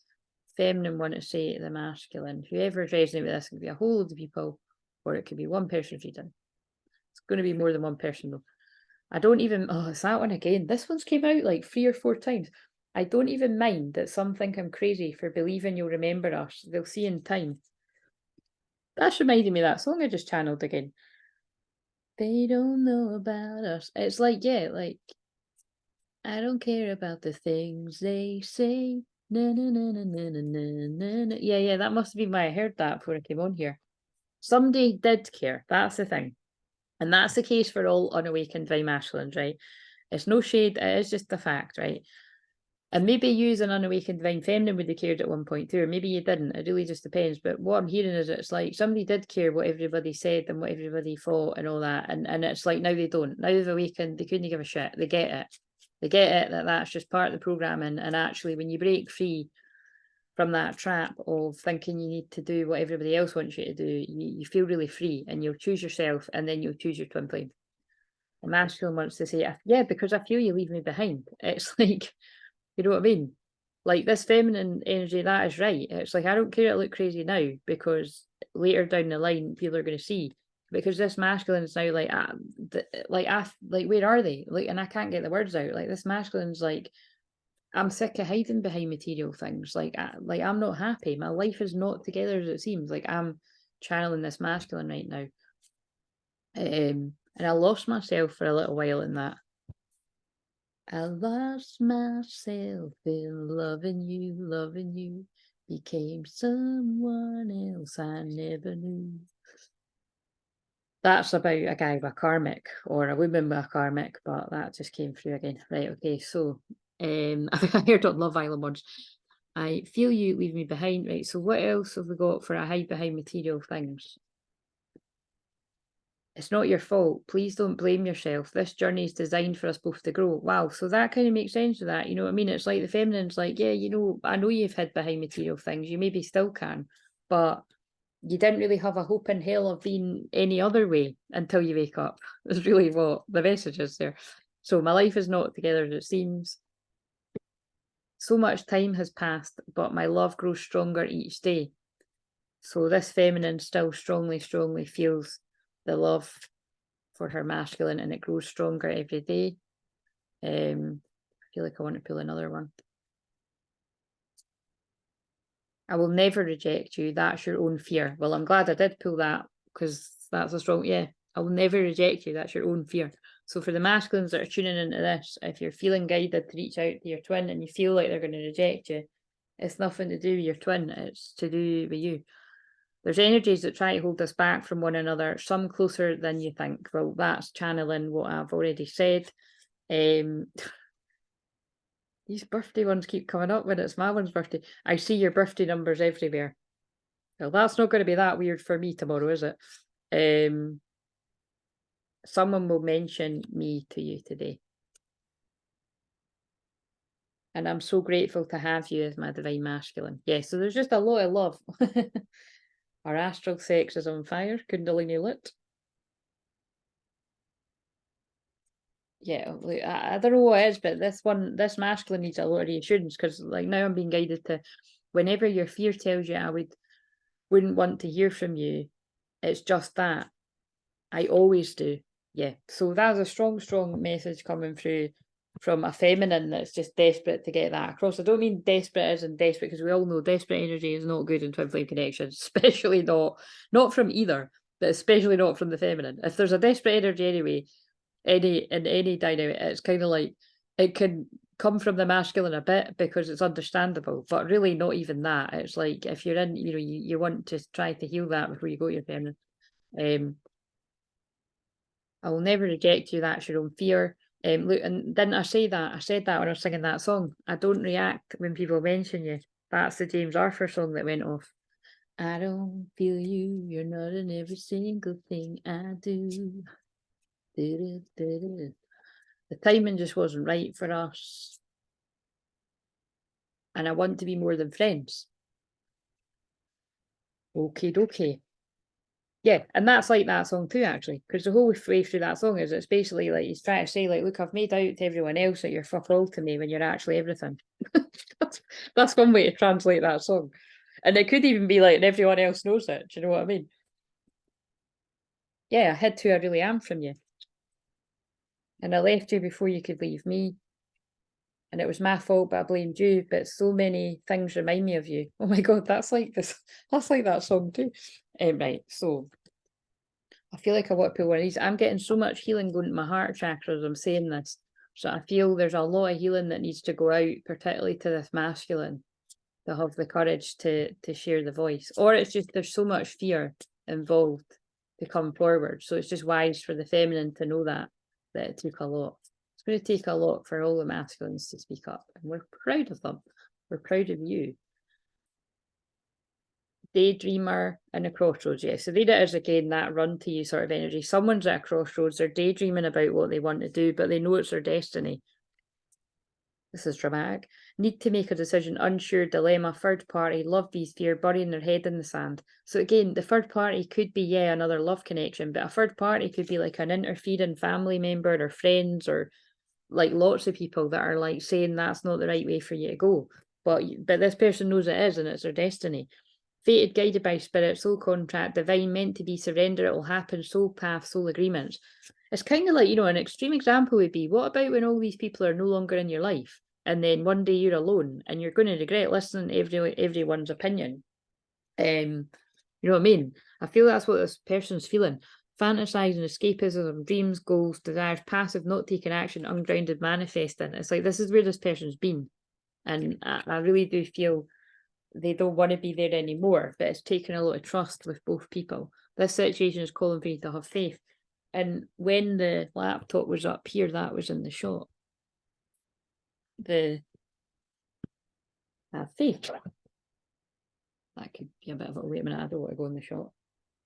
feminine want to say to the masculine? Whoever's resonating with this could be a whole load of people, or it could be one person reading. It's going to be more than one person though. I don't even, it's that one again. This one's came out like 3 or 4 times. I don't even mind that some think I'm crazy for believing you'll remember us. They'll see in time. That's reminding me of that song I just channeled again. They don't know about us. It's like, yeah, like, I don't care about the things they say. Na, na, na, na, na, na, na, na. Yeah, that must have been why I heard that before I came on here. Somebody did care. That's the thing. And that's the case for all unawakened divine masculines, right? It's no shade, it is just a fact, right? And maybe you as an unawakened divine feminine would have cared at one point too, or maybe you didn't. It really just depends. But what I'm hearing is it's like somebody did care what everybody said and what everybody thought and all that. And it's like now they don't. Now they've awakened, they couldn't give a shit. They get it. They get it that that's just part of the programming. And actually, when you break free from that trap of thinking you need to do what everybody else wants you to do, you feel really free, and you'll choose yourself, and then you'll choose your twin flame. The masculine wants to say, yeah, because I feel you leave me behind. It's like, you know what I mean? Like, this feminine energy, that is right. It's like, I don't care I look crazy now, because later down the line, people are going to see. Because this masculine is now like, where are they? Like, and I can't get the words out. Like, this masculine's like, I'm sick of hiding behind material things. Like, I'm not happy. My life is not together as it seems. Like, I'm channeling this masculine right now. And I lost myself for a little while in that. I lost myself in loving you, became someone else I never knew. That's about a guy with a karmic or a woman with a karmic, but that just came through again. Right, okay, so I heard on Love Island once. I feel you leave me behind. Right, so what else have we got for a hide behind material things? It's not your fault. Please don't blame yourself. This journey is designed for us both to grow. Wow, so that kind of makes sense with that. You know what I mean? It's like the feminine's like, yeah, you know, I know you've hid behind material things. You maybe still can, but you didn't really have a hope in hell of being any other way until you wake up. Is really what the message is there. So my life is not together as it seems. So much time has passed, but my love grows stronger each day. So this feminine still strongly feels the love for her masculine, and it grows stronger every day. I feel like I want to pull another one. I will never reject you. That's your own fear. Well, I'm glad I did pull that, because that's a strong, yeah. I will never reject you. That's your own fear. So for the masculines that are tuning into this, if you're feeling guided to reach out to your twin and you feel like they're going to reject you, it's nothing to do with your twin. It's to do with you. There's energies that try to hold us back from one another, some closer than you think. Well, that's channeling what I've already said. These birthday ones keep coming up when it's my one's birthday. I see your birthday numbers everywhere. Well, that's not going to be that weird for me tomorrow, is it? Someone will mention me to you today. And I'm so grateful to have you as my divine masculine. Yeah, so there's just a lot of love. Our astral sex is on fire, Kundalini lit. Yeah, I don't know what it is, but this masculine needs a lot of reassurance, because like now I'm being guided to, whenever your fear tells you I wouldn't want to hear from you, it's just that. I always do. Yeah. So that's a strong message coming through from a feminine that's just desperate to get that across. I don't mean desperate as in desperate, because we all know desperate energy is not good in twin flame connections, especially not from either, but especially not from the feminine. If there's a desperate energy anyway, in any dynamic, it's kind of like it can come from the masculine a bit because it's understandable, but really not even that. It's like if you're in, you know, you want to try to heal that before you go to your feminine. I will never reject you. That's your own fear. Look, and didn't I say that? I said that when I was singing that song. I don't react when people mention you. That's the James Arthur song that went off. I don't feel you. You're not in every single thing I do. The timing just wasn't right for us. And I want to be more than friends. Okay. Yeah, and that's like that song too, actually, because the whole way through that song is it's basically like he's trying to say, like, look, I've made out to everyone else that you're fuck all to me when you're actually everything. That's one way to translate that song. And it could even be like, and everyone else knows it. Do you know what I mean? Yeah, I hid who I really am from you. And I left you before you could leave me. And it was my fault, but I blamed you. But so many things remind me of you. Oh my God, that's like this. That's like that song too. Right, so I feel like I want to pull one of these. I'm getting so much healing going to my heart chakra as I'm saying this. So I feel there's a lot of healing that needs to go out, particularly to this masculine, to have the courage to share the voice. Or it's just there's so much fear involved to come forward. So it's just wise for the feminine to know that it took a lot. It's going to take a lot for all the masculines to speak up. And we're proud of them. We're proud of you. Daydreamer and a crossroads, yeah. So there it is again, that run to you sort of energy. Someone's at a crossroads, they're daydreaming about what they want to do, but they know it's their destiny. This is dramatic. Need to make a decision, unsure, dilemma, third party, love these fear, burying their head in the sand. So again, the third party could be, yeah, another love connection, but a third party could be like an interfering family member or friends, or like lots of people that are like saying that's not the right way for you to go. But this person knows it is, and it's their destiny. Fated, guided by spirit, soul contract, divine, meant to be, surrender, it will happen, soul path, soul agreements. It's kind of like, you know, an extreme example would be, what about when all these people are no longer in your life, and then one day you're alone and you're going to regret listening to everyone's opinion? You know what I mean? I feel that's what this person's feeling. fantasizing, escapism, dreams, goals, desires, passive, not taking action, ungrounded, manifesting. It's like, this is where this person's been. And I really do feel they don't want to be there anymore, but it's taken a lot of trust with both people. This situation is calling for you to have faith. And when the laptop was up here, that was in the shot. The have faith. That could be a bit of a, wait a minute, I don't want to go in the shot.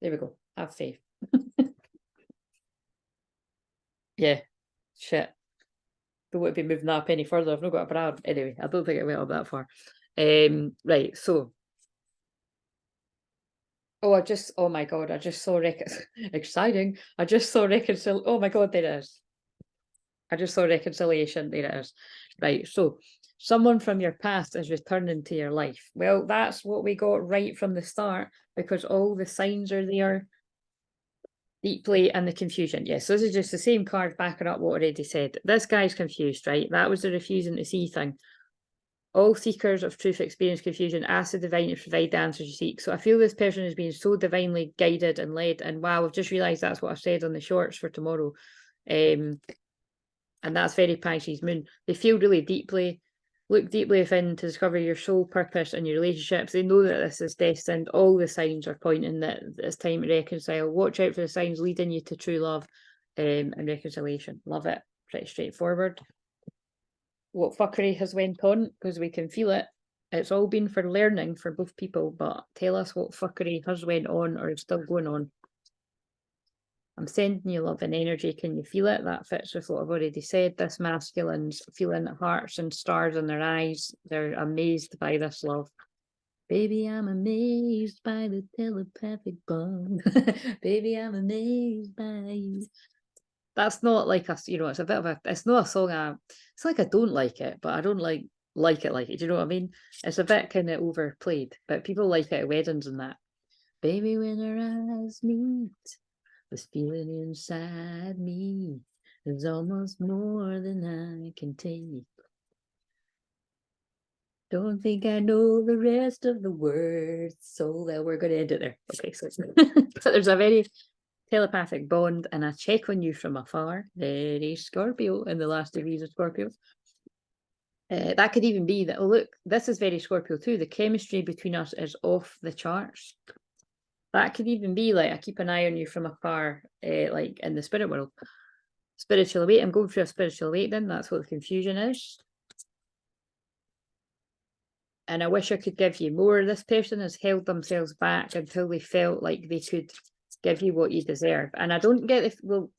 There we go. Have faith. Yeah, shit. Don't want to be moving that up any further. I've not got a brand. Anyway, I don't think it went up that far. Right, so. Oh, oh my God, I just saw exciting. I just saw reconciliation. Oh my God, there it is. I just saw reconciliation. There it is. Right, so someone from your past is returning to your life. Well, that's what we got right from the start, because all the signs are there. Deeply and the confusion. Yes, this is just the same card backing up what I already said. This guy's confused, right? That was the refusing to see thing. All seekers of truth experience confusion. Ask the divine to provide the answers you seek. So I feel this person is being so divinely guided and led. And wow, I've just realised that's what I said on the shorts for tomorrow. And that's very Pisces moon. They feel really deeply. Look deeply within to discover your soul purpose and your relationships. They know that this is destined. All the signs are pointing that it's time to reconcile. Watch out for the signs leading you to true love and reconciliation. Love it. Pretty straightforward. What fuckery has went on, because we can feel it. It's all been for learning for both people, but tell us what fuckery has went on or is still going on. I'm sending you love and energy. Can you feel it? That fits with what I've already said. This masculine's feeling hearts and stars in their eyes. They're amazed by this love. Baby, I'm amazed by the telepathic bond. Baby, I'm amazed by you. That's not like a, you know, it's a bit of a, it's not a song it's like I don't like it, but I don't like it. Do you know what I mean? It's a bit kind of overplayed, but people like it at weddings and that. Baby, when our eyes meet, this feeling inside me is almost more than I can take. Don't think I know the rest of the words, so that we're going to end it there. Okay, so, so there's a very telepathic bond, and I check on you from afar. Very Scorpio in the last degrees of Scorpio. That could even be that, oh, look, this is very Scorpio too. The chemistry between us is off the charts. That could even be like, I keep an eye on you from afar, like in the spirit world. Spiritual awakening. I'm going through a spiritual awakening. That's what the confusion is. And I wish I could give you more. This person has held themselves back until they felt like they could give you what you deserve. And I don't get if, well,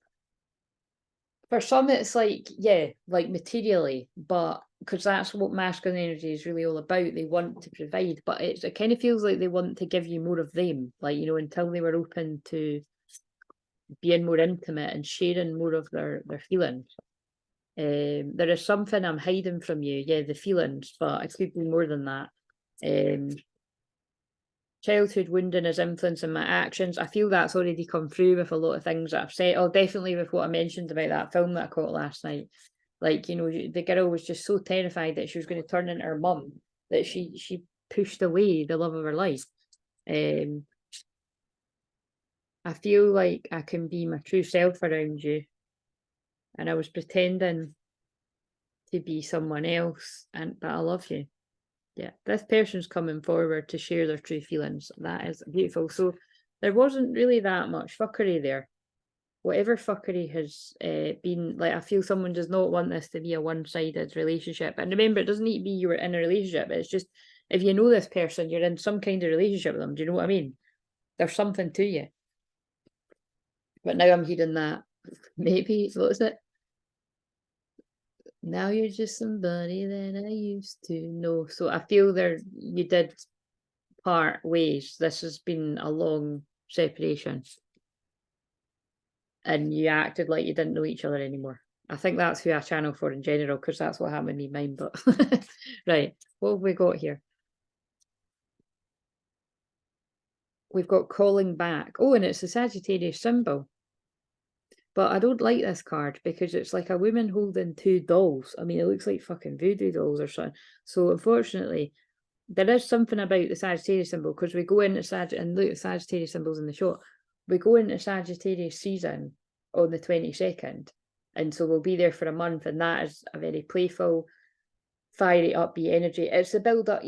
for some it's like, yeah, like materially, but because that's what masculine energy is really all about. They want to provide, but it kind of feels like they want to give you more of them, like, you know, until they were open to being more intimate and sharing more of their feelings. There is something I'm hiding from you, yeah, the feelings, but it could be more than that. Childhood wounding is influencing my actions. I feel that's already come through with a lot of things that I've said. Oh, definitely with what I mentioned about that film that I caught last night. Like, you know, the girl was just so terrified that she was going to turn into her mum that she pushed away the love of her life. I feel like I can be my true self around you, and I was pretending to be someone else, but I love you. Yeah, this person's coming forward to share their true feelings. That is beautiful. So there wasn't really that much fuckery there. Whatever fuckery has been, like, I feel someone does not want this to be a one-sided relationship. And remember, it doesn't need to be you were in a relationship. It's just, if you know this person, you're in some kind of relationship with them. Do you know what I mean? There's something to you. But now I'm hearing that maybe, what is it? Now you're just somebody that I used to know. So I feel you did part ways. This has been a long separation. And you acted like you didn't know each other anymore. I think that's who I channel for in general, because that's what happened in mine. But right, what have we got here? We've got calling back. Oh, and it's a Sagittarius symbol. But I don't like this card because it's like a woman holding two dolls. I mean, it looks like fucking voodoo dolls or something. So unfortunately, there is something about the Sagittarius symbol, because we go into and look at Sagittarius symbols in the shot. we go into Sagittarius season on the 22nd, and so we'll be there for a month, and that is a very playful, fiery, upbeat energy. It's the build up,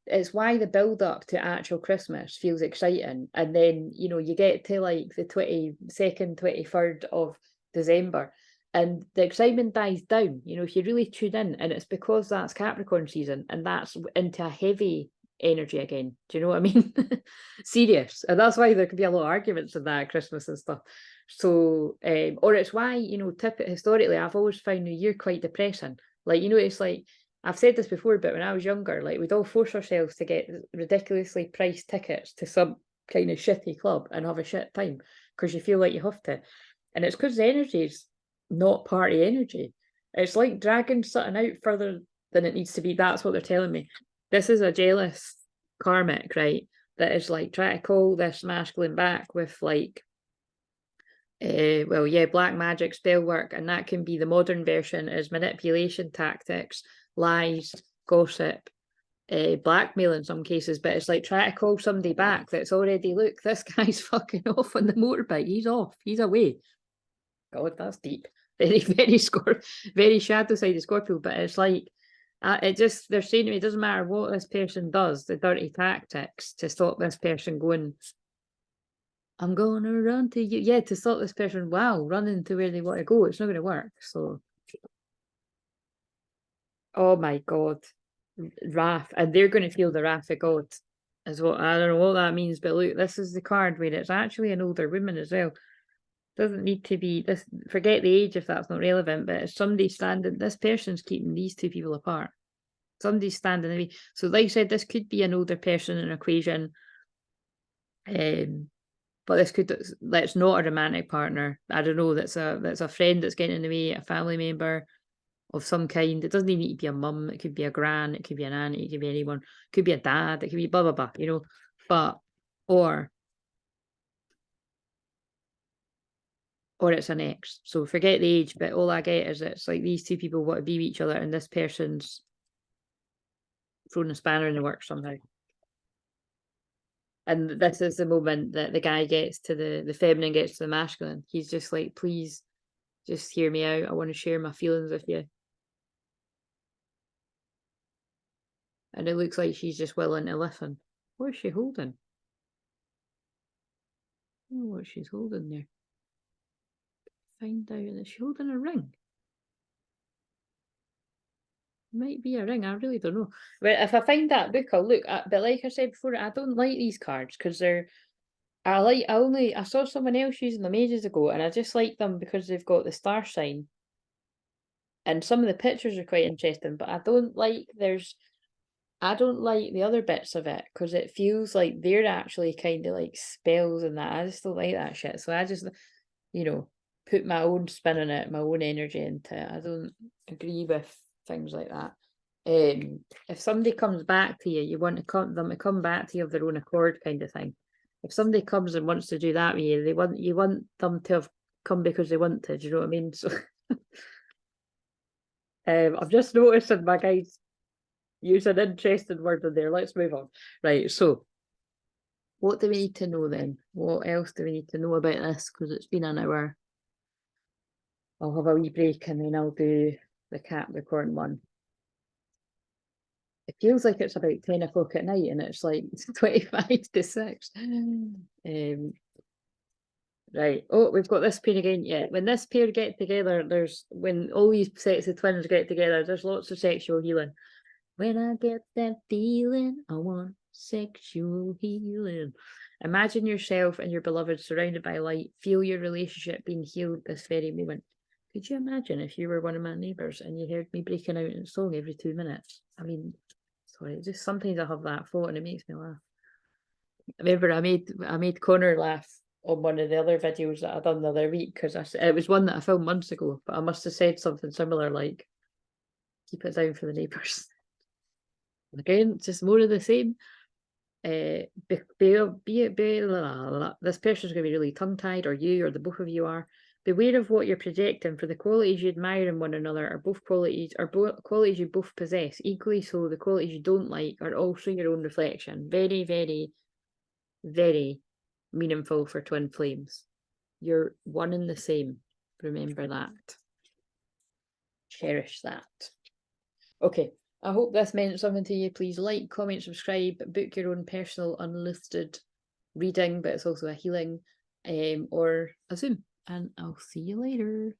it's why the build up to actual Christmas feels exciting, and then you get to like the 22nd, 23rd of December, and the excitement dies down, if you really tune in, and it's because that's Capricorn season, and that's into a heavy energy again. Do you know what I mean? Serious. And that's why there could be a lot of arguments in that at Christmas and stuff. So or it's why historically I've always found New Year quite depressing. Like, it's like, I've said this before, but when I was younger, like, we'd all force ourselves to get ridiculously priced tickets to some kind of shitty club and have a shit time because you feel like you have to. And it's because the energy is not party energy. It's like dragging something out further than it needs to be. That's what they're telling me. This is a jealous karmic, right? That is like trying to call this masculine back with like, black magic, spell work, and that can be the modern version is manipulation tactics, lies, gossip, blackmail in some cases, but it's like trying to call somebody back that's already, look, this guy's fucking off on the motorbike, he's off, he's away. God, that's deep. Very, very shadow side of Scorpio, but it's like, they're saying to me, it doesn't matter what this person does, the dirty tactics to stop this person going, I'm going to run to you. Yeah, to stop this person, running to where they want to go. It's not going to work. So, oh my God, wrath. And they're going to feel the wrath of God as well. I don't know what that means, but look, this is the card where it's actually an older woman as well. Doesn't need to be this, forget the age if that's not relevant, but it's somebody standing, this person's keeping these two people apart. Somebody's standing away. So like I said, this could be an older person in an equation. But that's not a romantic partner. I don't know, that's a friend that's getting in the way, a family member of some kind. It doesn't even need to be a mum, it could be a gran, it could be an auntie, it could be anyone, it could be a dad, it could be blah blah blah, but or it's an ex. So forget the age, but all I get is it's like these two people want to be with each other and this person's thrown a spanner in the works somehow. And this is the moment that the guy gets to the feminine gets to the masculine. He's just like, please just hear me out. I want to share my feelings with you. And it looks like she's just willing to listen. What is she holding? I don't know what she's holding there. Find out. Is she holding a ring? Might be a ring. I really don't know. But if I find that book, I'll look. But like I said before, I don't like these cards because they're. I saw someone else using them ages ago, and I just like them because they've got the star sign. And some of the pictures are quite interesting, but I don't like the other bits of it because it feels like they're actually kind of like spells and that. I just don't like that shit. So I just, put my own spin on it, my own energy into it. I don't agree with things like that. If somebody comes back to you, you want them to come back to you of their own accord, kind of thing. If somebody comes and wants to do that with you, you want them to have come because they want to. Do you know what I mean? So I've just noticed in my guides use an interesting word in there. Let's move on. Right, so what do we need to know then? What else do we need to know about this? Because it's been an hour. I'll have a wee break and then I'll do the Capricorn one. It feels like it's about 10 o'clock at night and it's like 25 to 6. Right. Oh, we've got this pair again. Yeah. When this pair get together, when all these sets of twins get together, there's lots of sexual healing. When I get that feeling, I want sexual healing. Imagine yourself and your beloved surrounded by light. Feel your relationship being healed this very moment. Could you imagine if you were one of my neighbours and you heard me breaking out in song every 2 minutes? I mean, sorry, just sometimes I have that thought and it makes me laugh. I remember I made Connor laugh on one of the other videos that I done the other week because it was one that I filmed months ago, but I must have said something similar like, keep it down for the neighbours. Again, just more of the same. This person's going to be really tongue-tied, or you, or the both of you are. Beware of what you're projecting, for the qualities you admire in one another are qualities you both possess. Equally so, the qualities you don't like are also your own reflection. Very, very, very meaningful for twin flames. You're one and the same. Remember that. Cherish that. Okay, I hope this meant something to you. Please like, comment, subscribe, book your own personal unlisted reading, but it's also a healing or a Zoom. And I'll see you later.